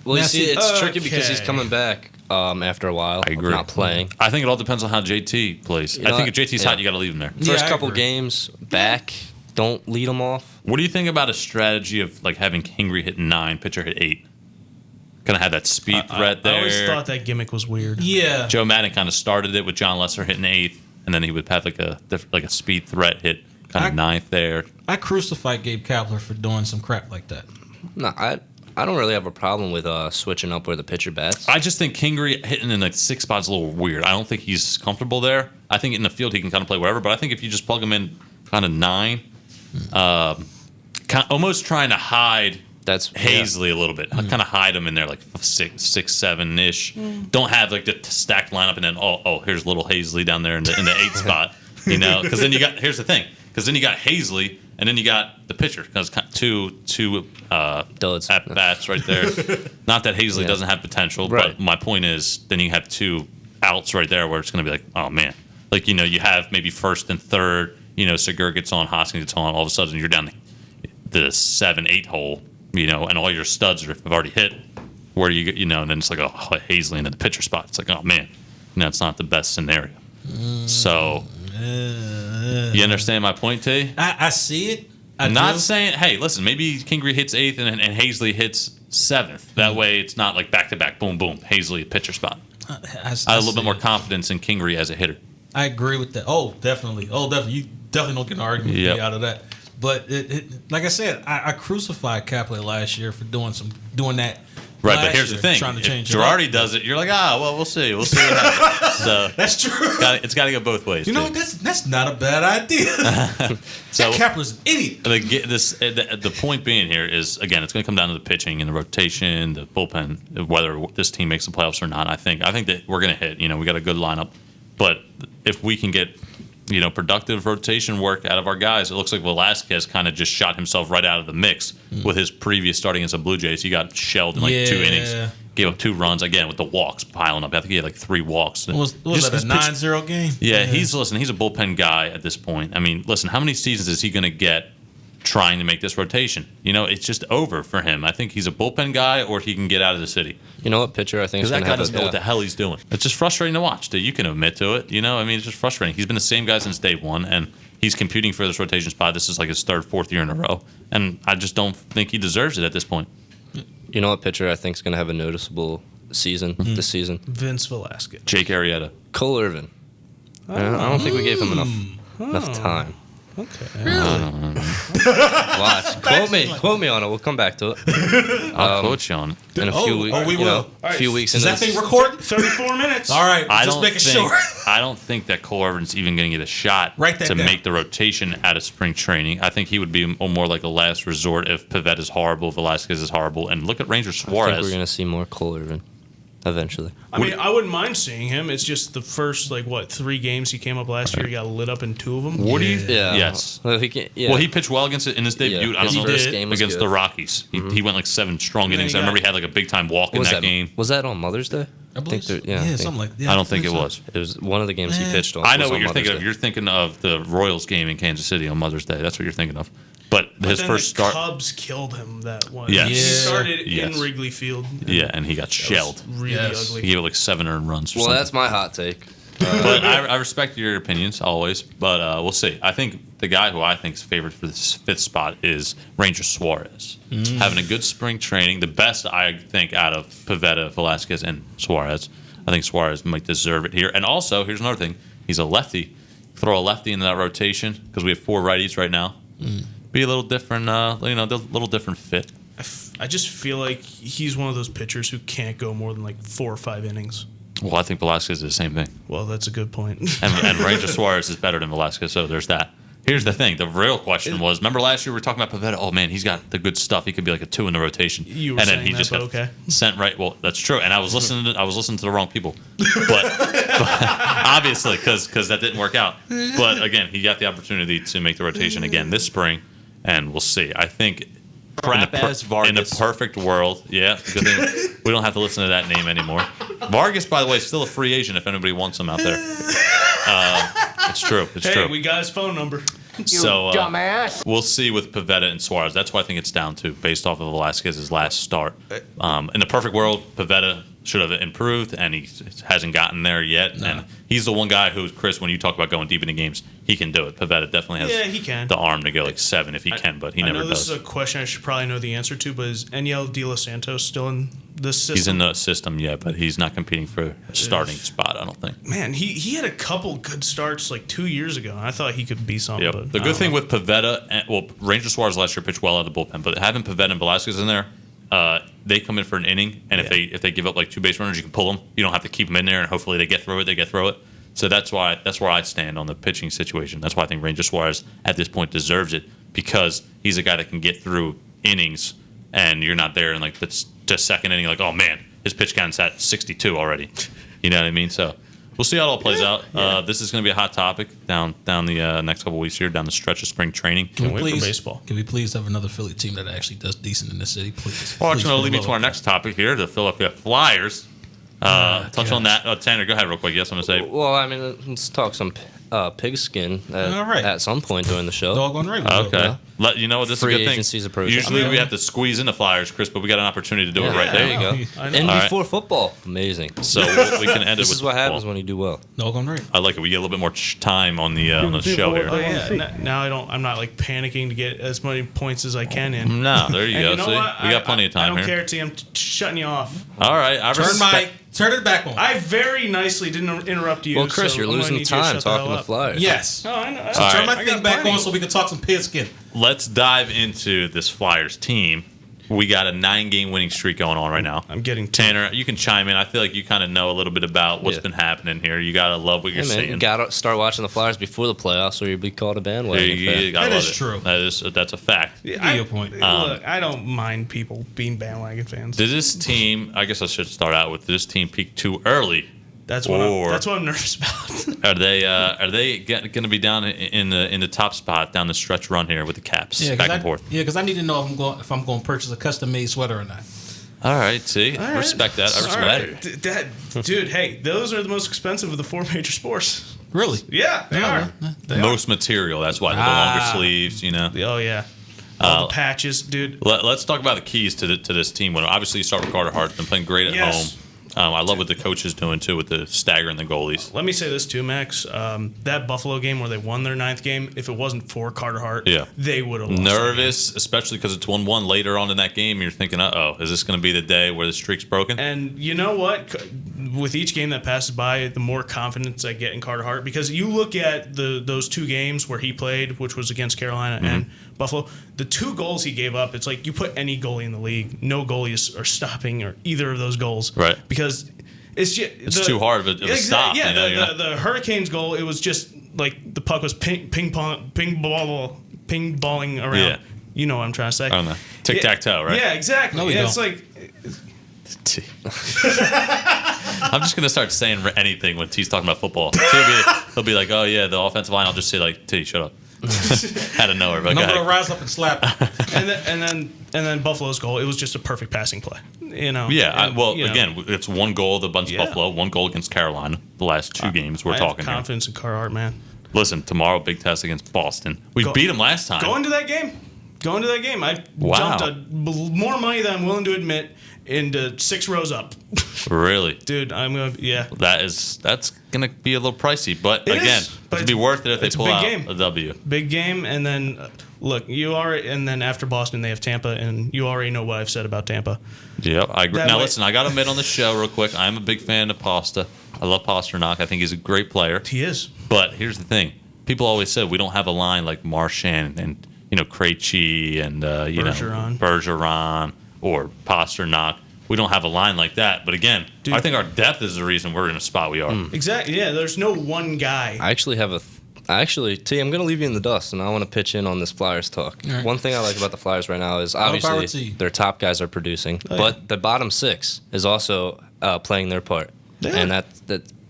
you Now, see, see- it's tricky because he's Okay. coming back after a while. I agree. Not playing. I think it all depends on how JT plays. You know I think what? if JT's hot, you got to leave him there. Yeah, First I couple agree. games back, don't lead him off. What do you think about a strategy of like having Kingery hit 9, pitcher hit 8? Kind of have that speed threat there. I always thought that gimmick was weird. Yeah. Joe Madden kind of started it with John Lesser hitting 8th, and then he would have like a speed threat hit kind of 9th there. I crucified Gabe Kapler for doing some crap like that. No, I don't really have a problem with switching up where the pitcher bats. I just think Kingery hitting in like 6 spots is a little weird. I don't think he's comfortable there. I think in the field he can kind of play wherever, but I think if you just plug him in kind of 9, almost trying to hide That's Hazley a little bit, kind of hide him in there like 6, 7 ish. Don't have like the stacked lineup and then here's little Hazley down there in the 8th spot, you know? Because then here's the thing, because then you got Hazley and then you got the pitcher because two Duds. at bats right there. Not that Hazley Yeah. doesn't have potential, Right. but my point is then you have 2 outs right there where it's going to be like, oh man, like you have maybe first and third. Segura gets on, Hoskins gets on. All of a sudden you're down the 7, 8 hole. And all your studs have already hit. Where do you and then it's like Hazley in the pitcher spot. It's like, oh man, it's not the best scenario. So you understand my point, T? I see it. I'm not do. saying, hey, listen, maybe Kingery hits 8th and Hazley hits 7th. That way it's not like back to back, boom, boom, Hazley little bit see more it. confidence in Kingery as a hitter. I agree with that. Oh, definitely. You definitely don't get an argument with Yep. me out of that. But like I said, I crucified Kapler last year for doing that. Right, last but here's the year, thing. trying to If change it Girardi up. does it, you're like, well, we'll see. We'll see what happens. So That's true. it's got to go both ways. You know T. what? That's not a bad idea. So Kapler's an idiot. the point being here is, again, it's going to come down to the pitching and the rotation, the bullpen, whether this team makes the playoffs or not. I think that we're going to hit. We got a good lineup, but if we can get productive rotation work out of our guys, it looks like Velasquez kind of just shot himself right out of the mix with his previous start against the Blue Jays. He got shelled in 2 innings, gave up 2 runs again with the walks piling up. I think he had like 3 walks. Was Just that his a pitch- 9-0 game? Yeah, he's a bullpen guy at this point. I mean, listen, how many seasons is he going to get trying to make this rotation? It's just over for him. I think he's a bullpen guy, or he can get out of the city You know what pitcher I think because is that going to guy have doesn't know what the hell he's doing. It's just frustrating to watch. Dude. You can admit to it. It's just frustrating. He's been the same guy since day one, and he's competing for this rotation spot. This is like his 3rd, 4th year in a row, and I just don't think he deserves it at this point. You know what pitcher I think is going to have a noticeable season this season? Vince Velasquez. Jake Arrieta. Cole Irvin. I don't think we gave him enough time. Okay. Watch. Quote me on it. We'll come back to it. I'll quote you on it. In a few weeks. we will. A few weeks Is into that this- thing recording? 34 minutes. All right. I Just don't making think, sure. I don't think that Cole Irvin's even going to get a shot Write that to down. make the rotation out of spring training. I think he would be more like a last resort if Pivetta is horrible, Velasquez is horrible, and look at Ranger I think Suarez. we're going to see more Cole Irvin. eventually. I mean, I wouldn't mind seeing him. It's just the first 3 games he came up last year. He got lit up in 2 of them. What do you? Yeah. Yes. Well, he can, Well, he pitched well against it in his debut. I don't His know. first game was against good. the Rockies. He went 7 strong innings. I remember he had a big time walk in was that game. Was that on Mother's Day? I believe so. I Yeah, think- something like that. I don't think it so. was. It was one of the games he pitched on. I know was what on you're Mother's thinking of. Day. You're thinking of the Royals game in Kansas City on Mother's Day. That's what you're thinking of. But his Then first the start, Cubs killed him that one. Yes. He started Yes. in Wrigley Field. yeah, and he got That was shelled. really Yes. ugly. He gave 7 earned runs. Or Well, something. that's my hot take. But I respect your opinions always. But we'll see. I think the guy who I think is favored for this 5th spot is Ranger Suarez. Having a good spring training, the best I think out of Pivetta, Velasquez, and Suarez. I think Suarez might deserve it here. And also, here's another thing: he's a lefty. Throw a lefty into that rotation because we have 4 righties right now. Be a little different, a little different fit. I just feel like he's one of those pitchers who can't go more than 4 or 5 innings. Well, I think Velasquez is the same thing. Well, that's a good point. And Ranger Suarez is better than Velasquez, so there's that. Here's the thing. The real question was, remember last year we were talking about Pivetta? Oh, man, he's got the good stuff. He could be like a 2 in the rotation. You were and then saying he that, just but got okay. sent right. Well, that's true. And I was listening to the wrong people. But obviously, because that didn't work out. But again, he got the opportunity to make the rotation again this spring, and we'll see. I think Crap-ass in Vargas. the perfect world, yeah, good thing we don't have to listen to that name anymore. Vargas, by the way, is still a free agent if anybody wants him out there. It's true. It's Hey, true. we got his phone number. So we'll see with Pivetta and Suarez. That's what I think it's down to, based off of Velasquez's last start. In the perfect world, Pivetta should have improved, and he hasn't gotten there yet. And he's the one guy who, Chris, when you talk about going deep into games, he can do it. Pivetta definitely has Yeah, he can. the arm to go 7 if he can, but he I never know this does. is a question I should probably know the answer to, but is Eniel De Los Santos still in this system? He's in the system, yeah, but he's not competing for a starting spot, I don't think. Man, he had a couple good starts 2 years ago. And I thought he could be something. Yep. But The I good don't thing know. with Pivetta, Ranger Suarez last year pitched well out of the bullpen, but having Pivetta and Velasquez in there, they come in for an inning, and if they give up 2 base runners, you can pull them. You don't have to keep them in there, and hopefully they get through it. So that's where I stand on the pitching situation. That's why I think Ranger Suarez at this point deserves it, because he's a guy that can get through innings, and you're not there in the second inning oh man, his pitch count's at 62 already. You know what I mean? So we'll see how it all plays out. This is going to be a hot topic down the next couple weeks here, down the stretch of spring training. Can't wait for Please, baseball. can we please have another Philly team that actually does decent in the city, please? Well, Please, that's going to for lead me the to our love of next topic here, the Philadelphia Flyers. Touch on that. Tanner, go ahead real quick. Yes, I'm going to say. Well, I mean, let's talk some pigskin All right. at some point during the show. Doggone right. we will. Okay. You know what? This Free is a good thing. agency's approaching. Usually we have to squeeze in the Flyers, Chris, but we got an opportunity to do it right there now. you go. I know. And All right. before football, amazing. So we can end it This with is what happens football. when you do well. Doggone right. I like it. We get a little bit more time on the show Oh here. yeah. Now I'm not panicking to get as many points as I can in. No, there you And go. you know See, what? we got plenty of I time don't here. care, T. I'm shutting you off. All right. I Turn it back on. I very nicely didn't interrupt you. Well, Chris, so you're I'm gonna losing need you to time shut the hell talking to up. Flyers. Yes. No, I know. All Turn right. my I thing got back plenty. on so we can talk some pigskin. Let's dive into this Flyers team. We got a 9-game winning streak going on right now. I'm getting Tanner, you can chime in. I feel like you kind of know a little bit about what's Yeah. been happening here. You gotta love what you're Hey, man, seeing. you gotta start watching the Flyers before the playoffs, or you'll be called a There bandwagon you fan. gotta That love is it. true. That's a fact. Yeah, your point. Look, I don't mind people being bandwagon fans. Did this team? I guess I should start out with. Did this team peak too early? That's what I'm nervous about. Are they going to be down in the top spot down the stretch run here with the Caps back and forth? Yeah, because I need to know if I'm going to purchase a custom made sweater or not. All right, see, All right. respect that. I All respect right. it. Dude, hey, those are the most expensive of the 4 major sports. Really? Yeah, they are. Most material. That's why the longer sleeves. You know. Oh yeah, all the patches, dude. Let's talk about the keys to this team. Well, obviously, you start with Carter Hart. Been playing great at Yes. home. I love what the coach is doing too with the staggering the goalies. Let me say this too, Max. That Buffalo game where they won their 9th game, if it wasn't for Carter Hart, Yeah. they would have lost. Nervous, especially because it's 1-1 later on in that game. You're thinking, is this going to be the day where the streak's broken? And you know what? With each game that passes by, the more confidence I get in Carter Hart, because you look at those 2 games where he played, which was against Carolina and Buffalo, the 2 goals he gave up, it's like you put any goalie in the league, no goalies are stopping or either of those goals. Right. Because it's just It's too hard of a stop. Yeah, you know, the Hurricanes goal, it was just like the puck was ping balling around. Yeah. You know what I'm trying to say. I don't know. Tic-tac-toe, right? Yeah, exactly. No, we It's don't. like I'm just gonna start saying anything when T's talking about football. He'll be like, "Oh yeah, the offensive line." I'll just say like, "T, shut up." Out of nowhere, but And go I'm ahead. gonna rise up and slap him. and then Buffalo's goal. It was just a perfect passing play. Yeah, And, again, it's one goal against Yeah. Buffalo, one goal against Carolina. The last two games we're I talking have here. confidence in Carhartt, man. Listen, tomorrow big test against Boston. We beat them last time. Go into that game. I Wow. jumped more money than I'm willing to admit into 6 rows up. Really, Dude, I'm going to, yeah. that's gonna be a little pricey, but It again, is, but it'd be worth it if they it's a pull big out game. a W. Big game, and then, look, and then after Boston, they have Tampa, and you already know what I've said about Tampa. Yep, I agree. That Now way- listen, I got to admit on the show real quick, I'm a big fan of Pasta. I love Pasternak. I think he's a great player. He is. But here's the thing: people always said we don't have a line like Marchand and Krejci and Bergeron or Pasternak. We don't have a line like that. But again, Dude. I think our depth is the reason we're in a spot we are. Exactly, yeah, there's no one guy. I actually have T, I'm going to leave you in the dust, and I want to pitch in on this Flyers talk. right. One thing I like about the Flyers right now is power to obviously you. their top guys are producing, but the bottom 6 is also playing their part. Yeah. And that's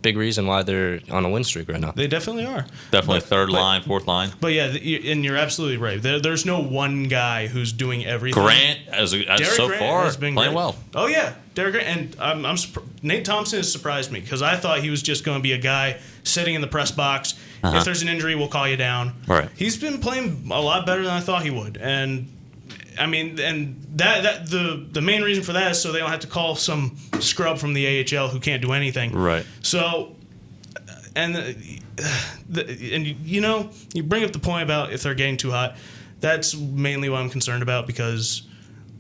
big reason why they're on a win streak right now. They definitely are. Definitely But- third but- line, fourth line. But yeah, and you're absolutely right. There's no one guy who's doing everything. Grant, as Derek so Grant far, has been playing great. well. Oh yeah, Derek Grant, and Nate Thompson has surprised me because I thought he was just going to be a guy sitting in the press box. If there's an injury, we'll call you down. Right. He's been playing a lot better than I thought he would, and I mean, and that the main reason for that is so they don't have to call some scrub from the AHL who can't do anything. Right. So, and you bring up the point about if they're getting too hot. That's mainly what I'm concerned about because,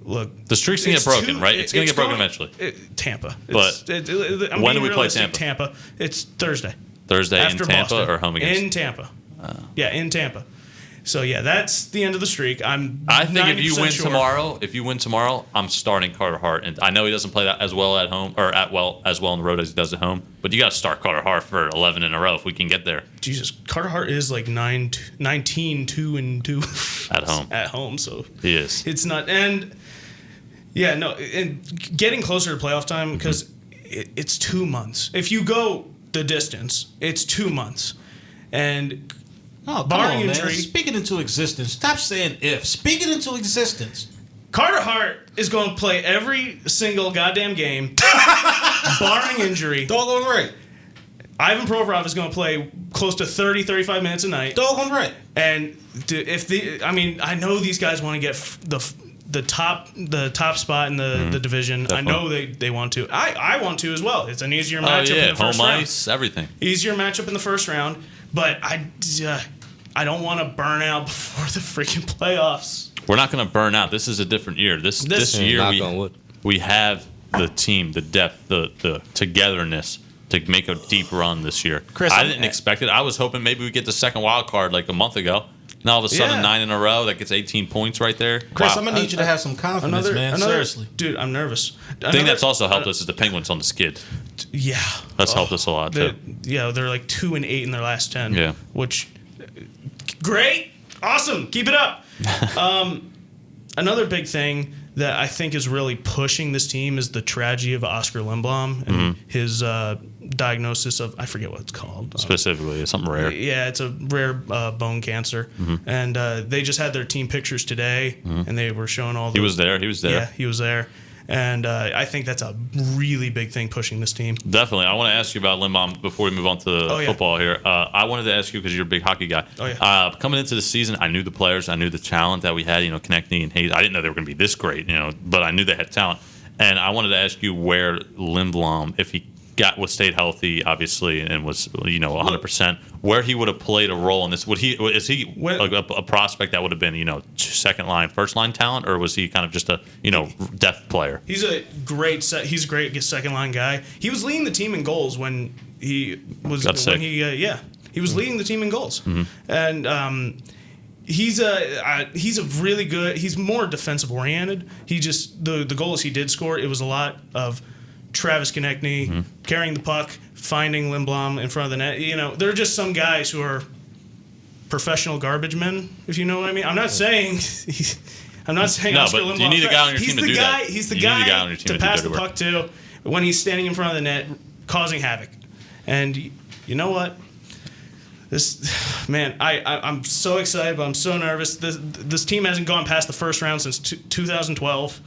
look, The streak's gonna get broken, right? It's gonna get broken eventually. Tampa. But I'm when being do we play realistic, Tampa? Tampa. It's Thursday. Thursday After in Tampa Boston. or home against? In Tampa. Yeah, in Tampa. So yeah, that's the end of the streak. I think if you 90% win sure. tomorrow, I'm starting Carter Hart, and I know he doesn't play that as well at home or as well on the road as he does at home. But you got to start Carter Hart for 11 in a row if we can get there Jesus, Carter Hart is like 19, 2 and 2 at home. at home. So He is. it's not, and yeah, no, and getting closer to playoff time because it's 2 months. If you go the distance, it's 2 months, and Oh, come Barring on, man. injury- Speak it into existence. Stop saying if. Speak it into existence. Carter Hart is going to play every single goddamn game, barring injury. Doggone right. Ivan Provorov is going to play close to 30, 35 minutes a night. Doggone right. And I know these guys want to get the top spot in the division. Definitely. I know they want to. I want to as well. It's an easier Oh matchup in yeah, the first home round. ice, everything. Easier matchup in the first round, but I don't want to burn out before the freaking playoffs. We're not going to burn out. This is a different year. This year knock on wood. we have the team, the depth, the togetherness to make a deep run this year. Chris, I didn't expect it. I was hoping maybe we get the second wild card like a month ago. Now all of a sudden Yeah. 9 in a row that gets 18 points right there. Chris, Wow. I'm going to need you to have some confidence, man. Seriously. Dude, I'm nervous. The thing that's also helped us is the Penguins on the skid. Yeah, That's helped us a lot too. They're like 2-8 in their last 10. Yeah. Which great, awesome, keep it up. Another big thing that I think is really pushing this team is the tragedy of Oscar Lindblom and his diagnosis of, I forget what it's called. Specifically, it's something rare. Yeah, it's a rare bone cancer, and they just had their team pictures today, and they were showing all. He was there. Yeah, he was there, and I think that's a really big thing pushing this team. Definitely. I want to ask you about Lindbaum before we move on to Oh, yeah. football here. I wanted to ask you because you're a big hockey guy. Oh, yeah. Coming into the season, I knew the players. I knew the talent that we had, Konechny and Hayes. I didn't know they were going to be this great, but I knew they had talent. And I wanted to ask you where Lindblom, if he stayed healthy, obviously, and was 100%, where he would have played a role in this. Is he a prospect that would have been second line, first line talent, or was he kind of just a depth player? He's a great second line guy. He was leading the team in goals when he was Got sick. he was leading the team in goals, and he's a really good. He's more defensive oriented. He just the goals he did score. It was a lot of Travis Konechny carrying the puck, finding Lindblom in front of the net. There are just some guys who are professional garbage men, if you know what I mean. I'm not saying No, Oscar but Lindblom. you need a guy on your team to do that. He's the You need a guy guy on your team to to do pass the dirty work. puck to when he's standing in front of the net, causing havoc. And you know what? I'm so excited, but I'm so nervous. This team hasn't gone past the first round since 2012.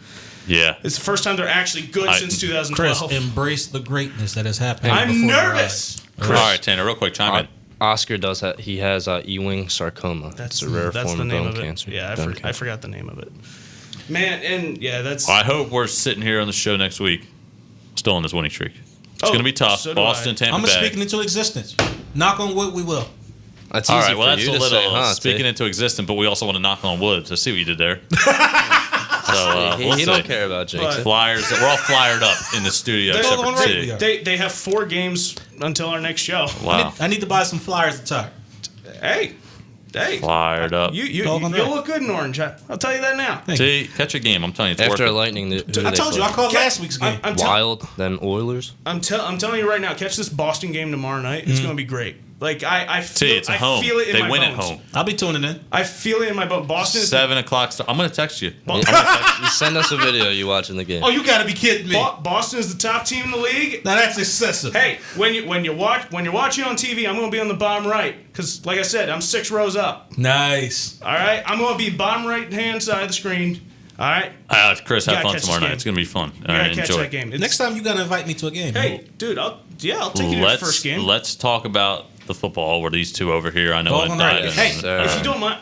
Yeah. It's the first time they're actually good since 2012. Chris, embrace the greatness that has happened. I'm before your nervous. All right, Tanner, real quick, chime in. Oscar does that. He has Ewing sarcoma. That's a rare that's form the of name bone of it. cancer. Yeah, Bone I cancer. forgot the name of it. Man, and yeah, that's. I hope we're sitting here on the show next week, still on this winning streak. It's going to be tough. so do Boston, I. Tampa I'm Bay. speaking into existence. Knock on wood, we will. That's All easy right, well, for that's you a to little say, huh? speaking T? into existence, but we also want to knock on wood. So see what you did there. He we'll see. don't care about Jinx. Flyers. We're all flyred up in the studio. They're except all for right, T. we are. They have 4 games until our next show. Wow. I need to buy some flyers to tuck. Hey, Fired up. you'll Doggone right. look good in orange. I'll tell you that now. T, catch a game. I'm telling you, it's After worth it. Lightning, who do I they told you, play? I called last week's game. I'm Wild, then Oilers. telling you right now. Catch this Boston game tomorrow night. It's going to be great. Like I feel, T, it's at home. I feel it in They my win at bones. home. I'll be tuning in. I feel it in my bones. Boston is 7 o'clock. I'm going to text you. You send us a video you watching the game. Oh, you got to be kidding me. Boston is the top team in the league. Now that's excessive. Hey, when you're watching on TV, I'm going to be on the bottom right because, like I said, I'm 6 rows up. Nice. All right, I'm going to be bottom right hand side of the screen. All right, Chris, You have gotta fun catch tomorrow this night. game. It's going to be fun. you All gotta right, catch enjoy. that game. It's- Next time you got to invite me to a game. Hey, dude, I'll take you to the first game. Let's talk about the football. Where these two over here, I know Doggone what right. dive in. Hey, Sir. if you don't mind,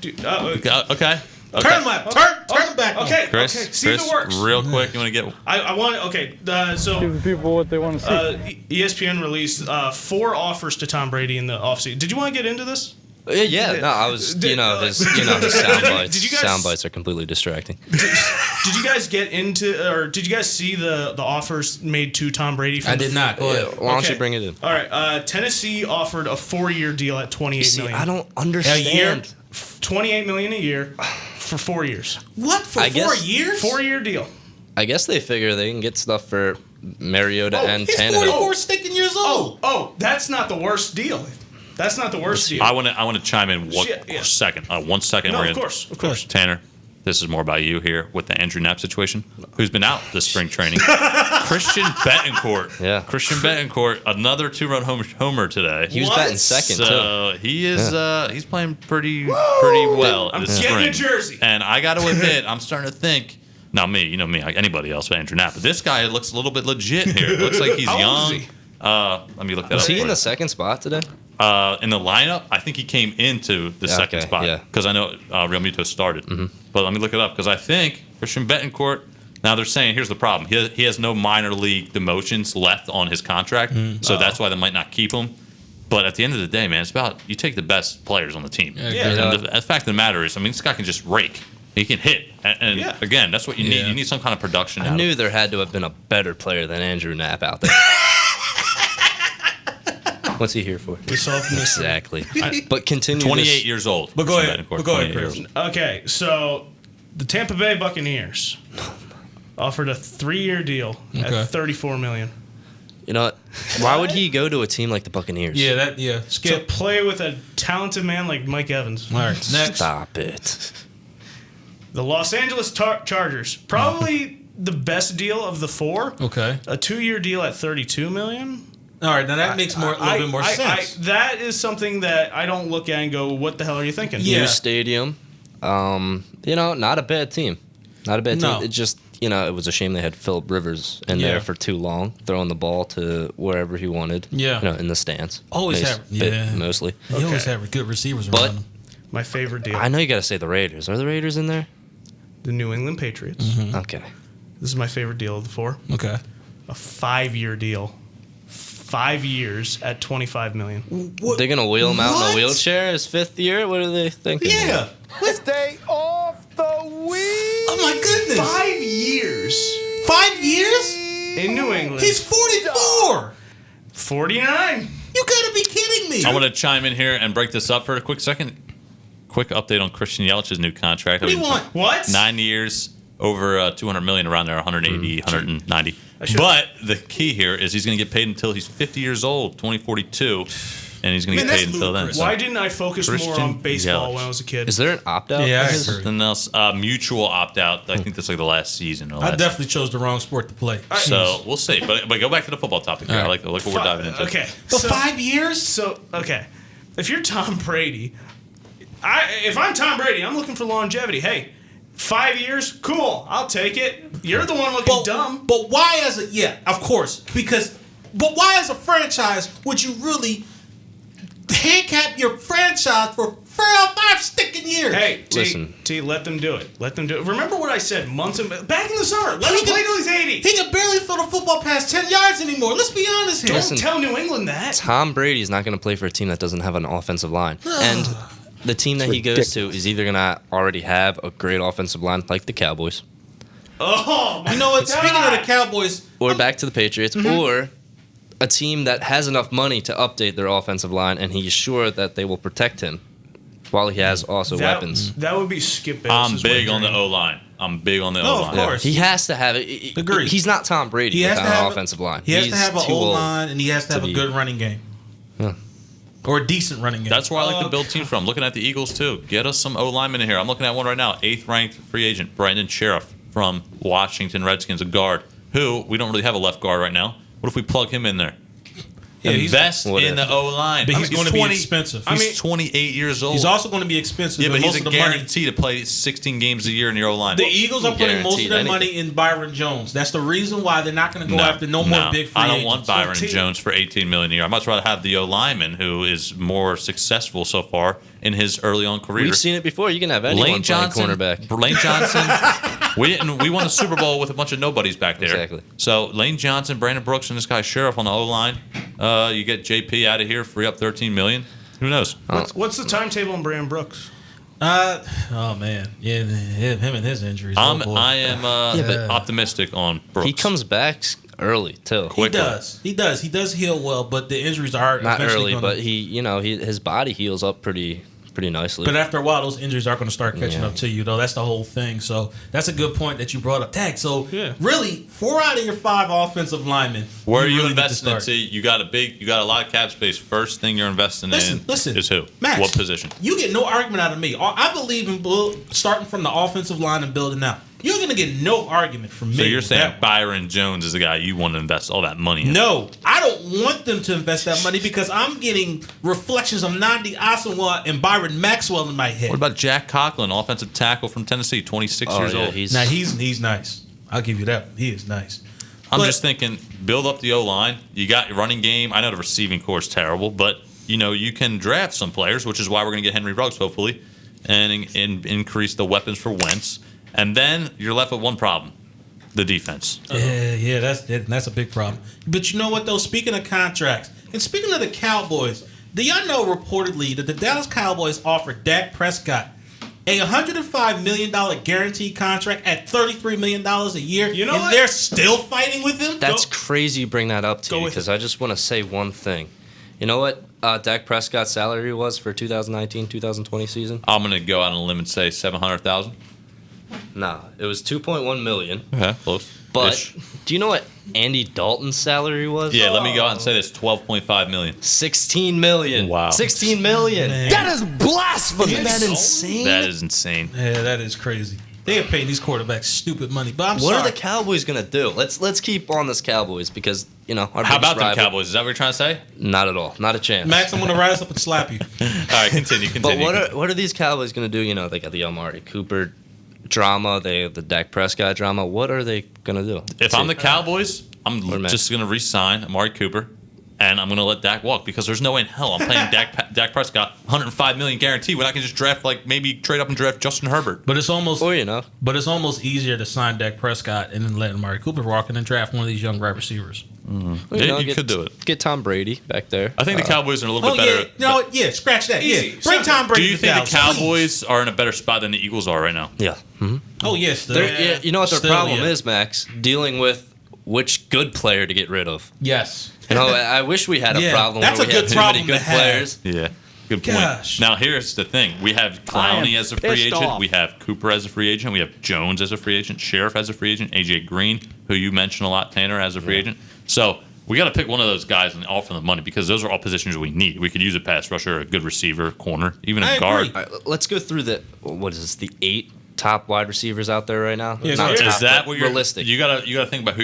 dude, Okay. Turn them up. Turn them back on. Okay, Chris, okay. See if it works. real quick, you want to get I want. Okay, so Give the people what they want to see. ESPN released 4 offers to Tom Brady in the offseason. Did you want to get into this? Yeah, no, I was. His sound bites. Did you guys- Sound bites are completely distracting. Did you guys get into, or did you guys see the offers made to Tom Brady? From I did not. Go ahead. Why don't Okay. you bring it in? All right, Tennessee offered a 4-year deal at $28 See, million. I don't A understand. year? $28 million a year for 4 years. What, for I 4 guess- years? 4-year deal. I guess they figure they can get stuff for Mariota and He's Tannehill. 44 sticking years old. Oh, that's not the worst deal. That's not the worst deal. I want to chime in Shit, yeah. second. 1 second. No, We're of in. course. Tanner, this is more about you here with the Andrew Knapp situation, who's been out this spring training. Christian Betancourt. Yeah. Christian Betancourt, another 2-run homer today. He was What? batting second too. So he is he's playing pretty well I'm this getting spring. a jersey. And I got to admit, I'm starting to think. Now me, you know me, like anybody else, but Andrew Knapp. But this guy looks a little bit legit here. It looks like he's How old young. is he? Let me look that Was up. he for in you. the second spot today? In the lineup, I think he came into the Yeah, second okay, spot yeah. because I know Real Muto started. But let me look it up because I think Christian Betancourt. Now they're saying here's the problem: he has no minor league demotions left on his contract, so that's why they might not keep him. But at the end of the day, man, it's about you take the best players on the team. Yeah. And the fact of the matter is, I mean, this guy can just rake. He can hit, and Yeah. again, that's what you need. Yeah. You need some kind of production. I out of knew it. there had to have been a better player than Andrew Knapp out there. What's he here for? We saw from this. Exactly. But continue. 28 this- years old. But go Christian ahead. Betancourt, But go ahead, 28 Chris. years old. Okay, so the Tampa Bay Buccaneers offered a 3-year deal Okay. at $34 million You know what? Why would he go to a team like the Buccaneers? Yeah, to skip. play with a talented man like Mike Evans. All right, next. Stop it. The Los Angeles Chargers, probably the best deal of the 4. Okay. A 2-year deal at $32 million. All right, now that makes a little bit more sense. That is something that I don't look at and go, "What the hell are you thinking?" Yeah. New stadium. Not a bad team. Not a bad No. team. It just, it was a shame they had Philip Rivers in Yeah. there for too long, throwing the ball to wherever he wanted. Yeah. In the stands. Always Base- have- yeah. Mostly. You always Okay. have good receivers But- around them. My favorite deal: I know you got to say the Raiders. Are the Raiders in there? the New England Patriots. Mm-hmm. Okay. This is my favorite deal of the 4. Okay. A 5-year deal, 5 years at $25 million. What? They're going to wheel him out in What? a wheelchair his 5th year? What are they thinking? Yeah. Stay off the wheel. Oh my goodness. 5 years 5 years? in New England. He's 44. 49. You gotta be kidding me. I want to chime in here and break this up for a quick second. Quick update on Christian Yelich's new contract. What do you want? What? 9 years, over $200 million, around there, 180, 190. should- But the key here is he's going to get paid until he's 50 years old, 2042. and he's going to get Man, paid that's until then. ludicrous. So. Why didn't I focus more Christian on baseball Yelich. when I was a kid? Is there an opt out? Yeah, I agree. Something else, mutual opt out. I think that's like the last season. Or I last definitely chose the wrong sport to play. So we'll see. But go back to the football topic here. All I right. like what we're diving into. Okay. But so- 5 years? So, okay. If you're Tom Brady, if I'm Tom Brady, I'm looking for longevity. Hey, 5 years? Cool. I'll take it. You're the one looking dumb. But why of course. But why as a franchise would you really handicap your franchise for 5 sticking years? Hey, Listen. T, let them do it. Let them do it. Remember what I said back in the summer. Let him play till he's 80. He can barely throw the football past 10 yards anymore. Let's be honest here. Don't Listen. tell New England that. Tom Brady's not going to play for a team that doesn't have an offensive line. And the team that he goes to is either going to already have a great offensive line, like the Cowboys, Oh, my You know what? God. Speaking of the Cowboys, or back to the Patriots, or a team that has enough money to update their offensive line, and he's sure that they will protect him while he has also weapons. That would be Skip I'm Bayless's big wet on the dream. O line. I'm big on the No, O of line. course. He has to have it. Agreed. He's not Tom Brady he has without to have an offensive line. He has He's to have an too old. O-line, and he has to have a be- good running game. Yeah. Or a decent running game. That's where I like to build teams from. Looking at the Eagles too. Get us some O linemen in here. I'm looking at one right now. 8th ranked free agent Brandon Sheriff from Washington Redskins, a guard who we don't really have a left guard right now. What if we plug him in there? Invest What in if? the O line. But he's going to be expensive. He's 28 years old. He's also going to be expensive. yeah, but and he's most a of the money. guarantee to play 16 games a year in your O line. The Eagles are putting most of Guaranteed their anything. money in Byron Jones. That's the reason why they're not going to go after no more big free I don't agents. want Byron T- Jones for $18 million a year. I'd much rather have the O lineman who is more successful so far in his early on career. We've seen it before. You can have anyone Lane playing Johnson, cornerback. Lane Johnson. We won a Super Bowl with a bunch of nobodies back there. Exactly. So Lane Johnson, Brandon Brooks, and this guy Sheriff on the O line. You get JP out of here, free up $13 million. Who knows? What's the timetable on Brandon Brooks? Oh man, yeah, him and his injuries. Oh, boy. I am optimistic on Brooks. He comes back early too. He does. He does heal well, but the injuries are Not eventually early, gonna, but his body heals up pretty nicely. But after a while, those injuries are going to start catching up to you, though. That's the whole thing. So that's a good point that you brought up. Tag. So really, 4 out of your 5 offensive linemen. Where are you really need to investing start. into? You got a lot of cap space. First thing you're investing in is who? Max, What position? You get no argument out of me. I believe in starting from the offensive line and building out. You're going to get no argument from me. So you're with saying that. Byron Jones is the guy you want to invest all that money in? No, I don't want them to invest that money because I'm getting reflections of Nnamdi Asomugha and Byron Maxwell in my head. What about Jack Conklin, offensive tackle from Tennessee, 26 years old? Now he's nice. I'll give you that. He is nice. I'm But- just thinking, build up the O line. You got your running game. I know the receiving core is terrible, but you can draft some players, which is why we're going to get Henry Ruggs hopefully, and increase the weapons for Wentz. And then you're left with one problem: the defense. Yeah, that's a big problem. But you know what though? Speaking of contracts and speaking of the Cowboys, do y'all know reportedly that the Dallas Cowboys offered Dak Prescott a $105 million guaranteed contract at $33 million a year, You know and what? they're still fighting with him? That's crazy you bring that up to Go you with because it. I just want to say one thing. You know what Dak Prescott's salary was for 2019-2020 season? I'm going to go out on a limb and say $700,000. Nah, it was 2.1 million. Okay, close. But Ish. do you know what Andy Dalton's salary was? Yeah, let me go out and say this: $12.5 million. 16 million. Wow. 16 million. That is blasphemy. Isn't that insane? That is insane. Yeah, that is crazy. They are paying these quarterbacks stupid money. But I'm What sorry. are the Cowboys gonna do? Let's keep on this Cowboys because our How biggest about them rival- Cowboys? Is that what you're trying to say? Not at all. Not a chance. Max, I'm gonna rise up and slap you. All right, continue. But what are these Cowboys gonna do? They got the Amari Cooper drama, the Dak Prescott drama. What are they gonna do? If I'm the Cowboys, I'm Matt? just going to re-sign Amari Cooper, and I'm going to let Dak walk because there's no way in hell I'm playing Dak Prescott $105 million guarantee when I can just draft maybe trade up and draft Justin Herbert. But it's almost Or But it's almost easier to sign Dak Prescott and then let Amari Cooper walk and then draft one of these young wide receivers. You could do it. Get Tom Brady back there. I think the Cowboys are a little bit better. Yeah, scratch that. Easy. Yeah, bring Tom Brady. Do you to think Dallas, the Cowboys are in a better spot than the Eagles are right now? Yeah. please. Oh yes, You know what their Still, problem yeah. is, Max? Dealing with which good player to get rid of. Yes. I wish we had a Yeah, problem that's where we a had good too many problem good to have. players. Yeah. Good point. Gosh. Now here's the thing: we have Clowney as a free pissed agent, off. we have Cooper as a free agent, we have Jones as a free agent, Sheriff as a free agent, AJ Green, who you mentioned a lot, Tanner as a free agent. So we got to pick one of those guys and offer them money because those are all positions we need. We could use a pass rusher, a good receiver, corner, even a guard. All right, let's go through the 8 top wide receivers out there right now. Yeah, Not Is top, that but what you're realistic? You gotta think about who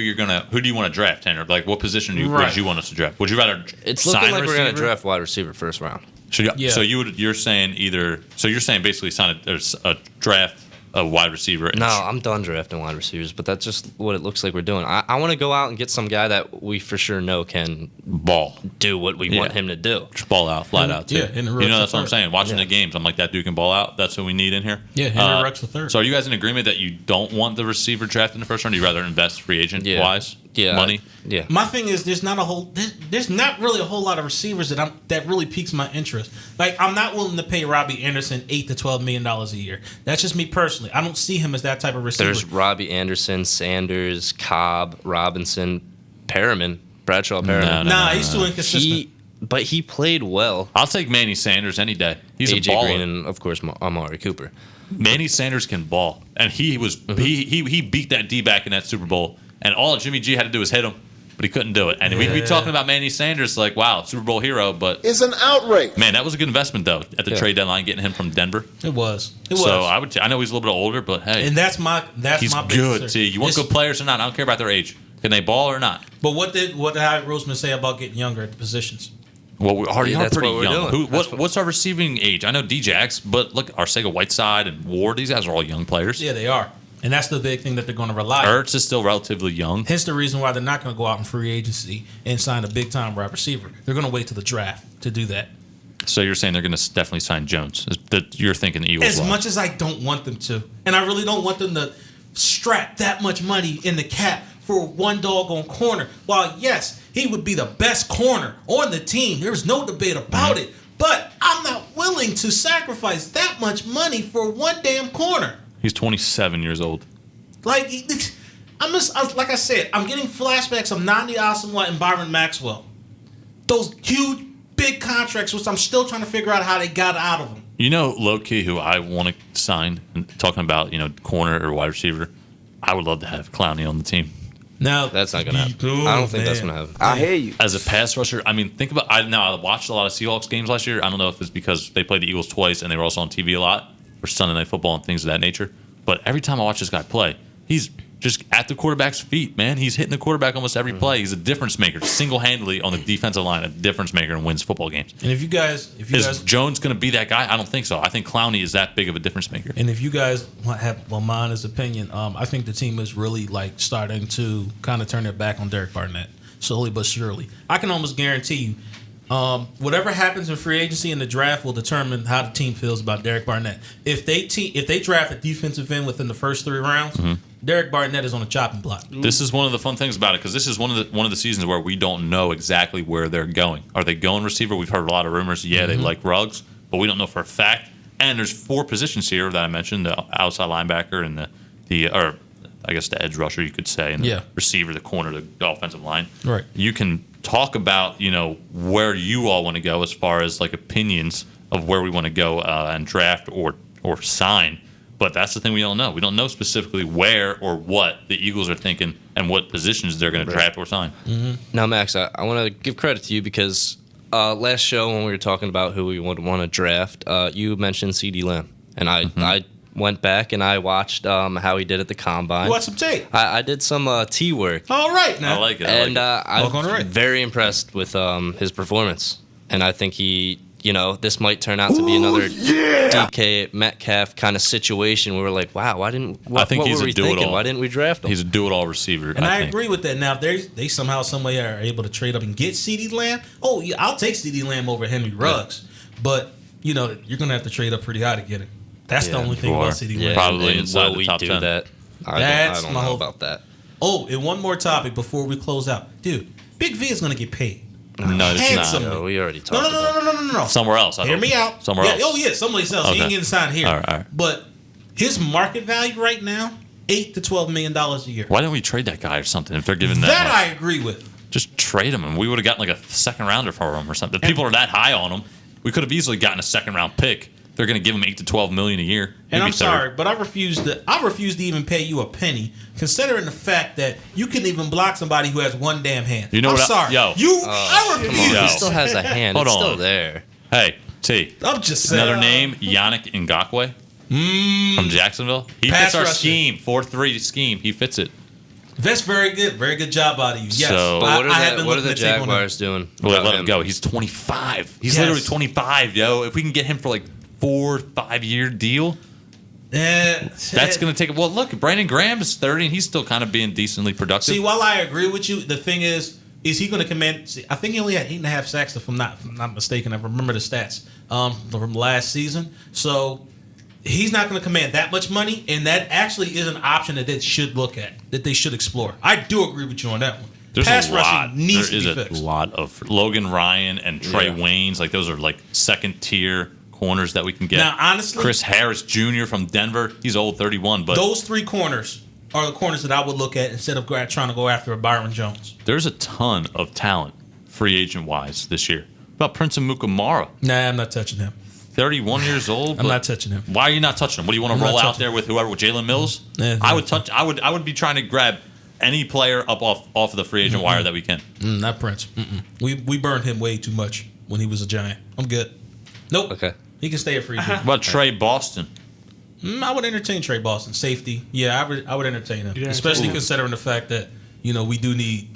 do you want to draft, Tanner? Like what position Right. would you want us to draft? Would you rather It's sign looking a like we're going to receiver? draft wide receiver first round. So you're saying either. So you're saying basically sign a draft a wide receiver. And No, I'm done drafting wide receivers, but that's just what it looks like we're doing. I want to go out and get some guy that we for sure know can ball. do what we want him to do. Just ball out, flat out too. Yeah, Henry you Ruggs know the that's what I'm third. saying. Watching the games, I'm like that dude can ball out. That's what we need in here. Yeah, Henry Ruggs the third. So are you guys in agreement that you don't want the receiver drafted in the first round? You rather invest free agent wise? Yeah. Money. Yeah. My thing is, there's not really a whole lot of receivers that really piques my interest. Like, I'm not willing to pay Robbie Anderson $8 to $12 million a year. That's just me personally. I don't see him as that type of receiver. There's Robbie Anderson, Sanders, Cobb, Robinson, Bradshaw Perriman. He's too inconsistent. But he played well. I'll take Manny Sanders any day. He's a AJ baller. Green and of course Amari Cooper. Manny Sanders can ball, and he was he beat that D back in that Super Bowl, and all Jimmy G had to do was hit him, but he couldn't do it. And we'd be talking about Manny Sanders like, wow, Super Bowl hero, but It's an outrage. man, that was a good investment though at the trade deadline, getting him from Denver. It was. It was. So I know he's a little bit older, but hey, and that's my he's my biggest good. concern. See, you want good players or not? I don't care about their age. Can they ball or not? But what did Howard Roseman say about getting younger at the positions? Well, we already are that's pretty what we're young. doing. What's our receiving age? I know Djax, but look, Arcega Whiteside and Ward, these guys are all young players. Yeah, they are. And that's the big thing that they're going to rely on. Ertz is still relatively young. Hence the reason why they're not going to go out in free agency and sign a big-time wide receiver. They're going to wait till the draft to do that. So you're saying they're going to definitely sign Jones? You're thinking the Eagles? As much as I don't want them to. And I really don't want them to strap that much money in the cap for one doggone corner. While, yes, he would be the best corner on the team. There's no debate about it. But I'm not willing to sacrifice that much money for one damn corner. He's 27 years old. Like, like I said, I'm getting flashbacks of Nandi Asamoah and Byron Maxwell. Those huge, big contracts, which I'm still trying to figure out how they got out of them. You know, low key, who I want to sign, and talking about, corner or wide receiver, I would love to have Clowney on the team. Now, That's not going to happen. I don't think that's going to happen. I hear you. As a pass rusher, I mean, think about, I watched a lot of Seahawks games last year. I don't know if it's because they played the Eagles twice and they were also on TV a lot, or Sunday Night Football and things of that nature. But every time I watch this guy play, he's just at the quarterback's feet, man. He's hitting the quarterback almost every play. He's a difference maker, single-handedly on the defensive line, a difference maker, and wins football games. and if you guys Is Jones going to be that guy? I don't think so. I think Clowney is that big of a difference maker. And if you guys have Lamont's opinion, I think the team is really starting to kind of turn their back on Derek Barnett, slowly but surely. I can almost guarantee you, whatever happens in free agency and the draft will determine how the team feels about Derek Barnett. If they draft a defensive end within the first 3 rounds, Derek Barnett is on a chopping block. This is one of the fun things about it because this is one of the seasons where we don't know exactly where they're going. Are they going receiver? We've heard a lot of rumors. Yeah, they like Ruggs, but we don't know for a fact. And there's 4 positions here that I mentioned: the outside linebacker and the edge rusher, you could say, and the receiver, the corner, the offensive line. Right. You can talk about where you all want to go as far as like opinions of where we want to go and draft or sign. But that's the thing we don't know. We don't know specifically where or what the Eagles are thinking and what positions they're going to draft or sign. Now, Max, I want to give credit to you because last show when we were talking about who we would want to draft, you mentioned CD Lamb. And I went back and I watched how he did at the Combine. What's some tape? I did some T work. All right, now. I like it. And Welcome on the I'm right. very impressed with his performance. And I think this might turn out to be another DK Metcalf kind of situation where we're like, wow, why didn't I think what he's were a we do-it-all. thinking? Why didn't we draft him? He's a do-it-all receiver. And I think. agree with that. Now, if they somehow, some way are able to trade up and get CeeDee Lamb, yeah, I'll take CeeDee Lamb over Henry Ruggs. But, you're going to have to trade up pretty high to get him. That's the only thing about CeeDee Lamb. Probably and inside will the we top do 10. that? I That's don't my know whole- about that. Oh, and one more topic before we close out. Dude, Big V is going to get paid. No, it's Handsome. not. No, we already talked No, about it. no. Somewhere else. I Hear hope. me out. Somewhere else. Oh, yeah, someplace else. He Okay. ain't getting signed here. All right. But his market value right now, $8 to $12 million a year. Why didn't we trade that guy or something if they're giving That that much? I agree with. Just trade him, and we would have gotten like a second rounder for him or something. If people are that high on him, we could have easily gotten a second round pick they're going to give him $8 to $12 million a year. And He'd I'm be third. sorry, but I refuse to even pay you a penny, considering the fact that you can even block somebody who has one damn hand. You know I'm what sorry. yo. I refuse. Come on, Yo. he still has a hand. Hold It's on. still there. Hey, T. I'm just saying. Another name, Yannick Ngakoue from Jacksonville. He Pass fits our rusher. scheme, 4-3 scheme. He fits it. That's very good. Very good job out of you. Yes. So- But I have been what are looking the to take on him. Jaguars doing? Well, about let him go. He's 25. He's Yes. literally 25, yo. If we can get him for like 4-5 year deal, that's going to take. Well, look, Brandon Graham is 30, and he's still kind of being decently productive. See, while I agree with you, the thing is he going to command? See, I think he only had 8.5 sacks, if I'm not mistaken. I remember the stats from last season. So he's not going to command that much money, and that actually is an option that they should look at, that they should explore. I do agree with you on that one. There's Pass a lot. rushing needs There to is be a fixed. lot of Logan Ryan and Trey Waynes. Like those are like second tier corners that we can get. Now, honestly, Chris Harris Jr. from Denver. He's old, 31, but those three corners are the corners that I would look at instead of trying to go after a Byron Jones. there's a ton of talent, free agent wise, this year. About Prince Amukamara, Nah, I'm not touching him. 31 years old. I'm but not touching him. Why are you not touching him? What do you want I'm to not roll out touching there with whoever? With Jalen Mills? Yeah, I would touch. I would be trying to grab any player up off of the free agent wire that we can. Not Prince. We burned him way too much when he was a Giant. I'm good. Nope. Okay. He can stay a free agent. What about Trey Boston? I would entertain Trey Boston. Safety. Yeah, I would entertain him. Especially considering the fact that, we do need.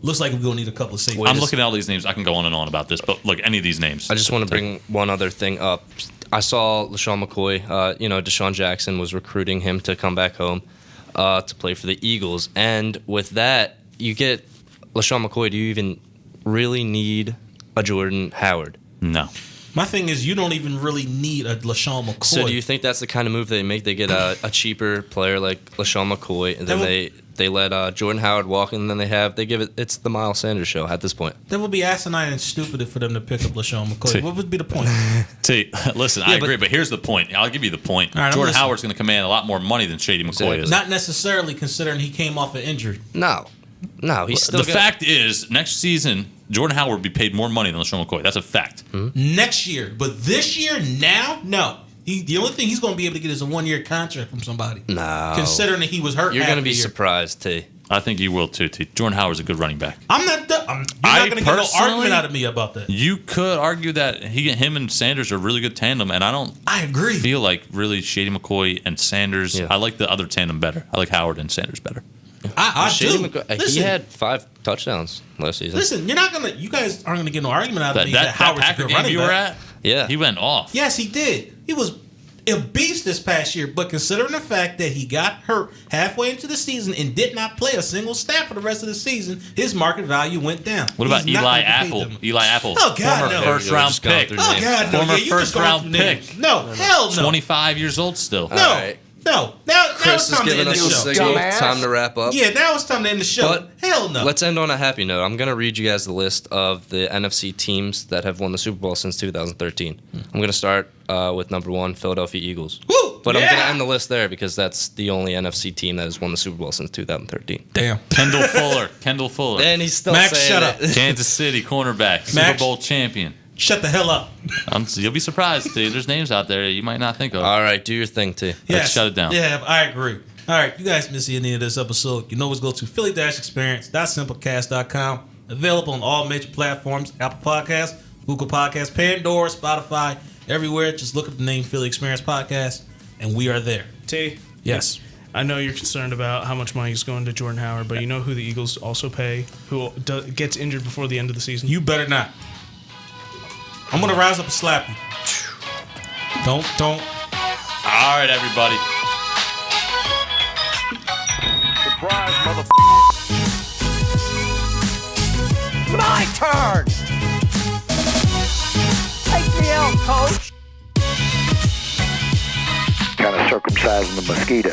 Looks like we're going to need a couple of safeties. I'm looking at all these names. I can go on and on about this, but look, any of these names. I just want to bring one other thing up. I saw LaShawn McCoy. Deshaun Jackson was recruiting him to come back home to play for the Eagles. And with that, you get LaShawn McCoy. Do you even really need a Jordan Howard? No. My thing is, you don't even really need a LaShawn McCoy. So do you think that's the kind of move they make? They get a cheaper player like LaShawn McCoy, and then they let Jordan Howard walk, and then it's the Miles Sanders show at this point. That would be asinine and stupid for them to pick up LaShawn McCoy. What would be the point? Listen, I agree, but here's the point. I'll give you the point. All right, Jordan Howard's going to command a lot more money than Shady McCoy is. Not necessarily, considering he came off an injury. No, he's still. The fact is, next season, Jordan Howard will be paid more money than LaShawn McCoy. That's a fact. Next year. But this year, now, no. The only thing he's going to be able to get is a 1-year contract from somebody. No. Considering that he was hurt. You're going to be surprised, T. I think you will too, T. Jordan Howard's a good running back. I'm not. You're not going to get no argument out of me about that. You could argue that him and Sanders are a really good tandem, and I agree. feel like really Shady McCoy and Sanders. Yeah. I like the other tandem better. I like Howard and Sanders better. I do. He had 5 touchdowns last season. Listen, you guys aren't going to get no argument out of me that That Howard's a Packer good game running you were back. at, Yeah. he went off. Yes, he did. He was a beast this past year, but considering the fact that he got hurt halfway into the season and did not play a single snap for the rest of the season, his market value went down. What about He's not Eli gonna get paid Apple? that much. Eli Apple, Oh, God, former no. first round Just going pick. through Oh, names. God, no. Former Yeah, you first just going round through names. pick. No, hell no. 25 years old still. No. All right. No. Now Chris it's is time to giving end the us a show. signal. Time to wrap up. Yeah, now it's time to end the show. But hell no. Let's end on a happy note. I'm going to read you guys the list of the NFC teams that have won the Super Bowl since 2013. I'm going to start with number 1, Philadelphia Eagles. Woo! But I'm Yeah! going to end the list there because that's the only NFC team that has won the Super Bowl since 2013. Damn. Kendall Fuller. And he's still Max, saying shut it. up. Kansas City cornerback, Super Max. Bowl champion. Shut the hell up. You'll be surprised, dude. There's names out there you might not think of. All right, do your thing, T. Let's shut it down. Yeah, I agree. All right, you guys miss any of this episode, you know always go to philly-experience.simplecast.com. Available on all major platforms, Apple Podcasts, Google Podcasts, Pandora, Spotify, everywhere. Just look up the name Philly Experience Podcast, and we are there. T, Yes. I know you're concerned about how much money is going to Jordan Howard, but you know who the Eagles also pay, who gets injured before the end of the season? You better not. I'm going to rise up and slap you. Don't. All right, everybody. Surprise, mother. My turn! Take me out, coach! Kind of circumcising the mosquito.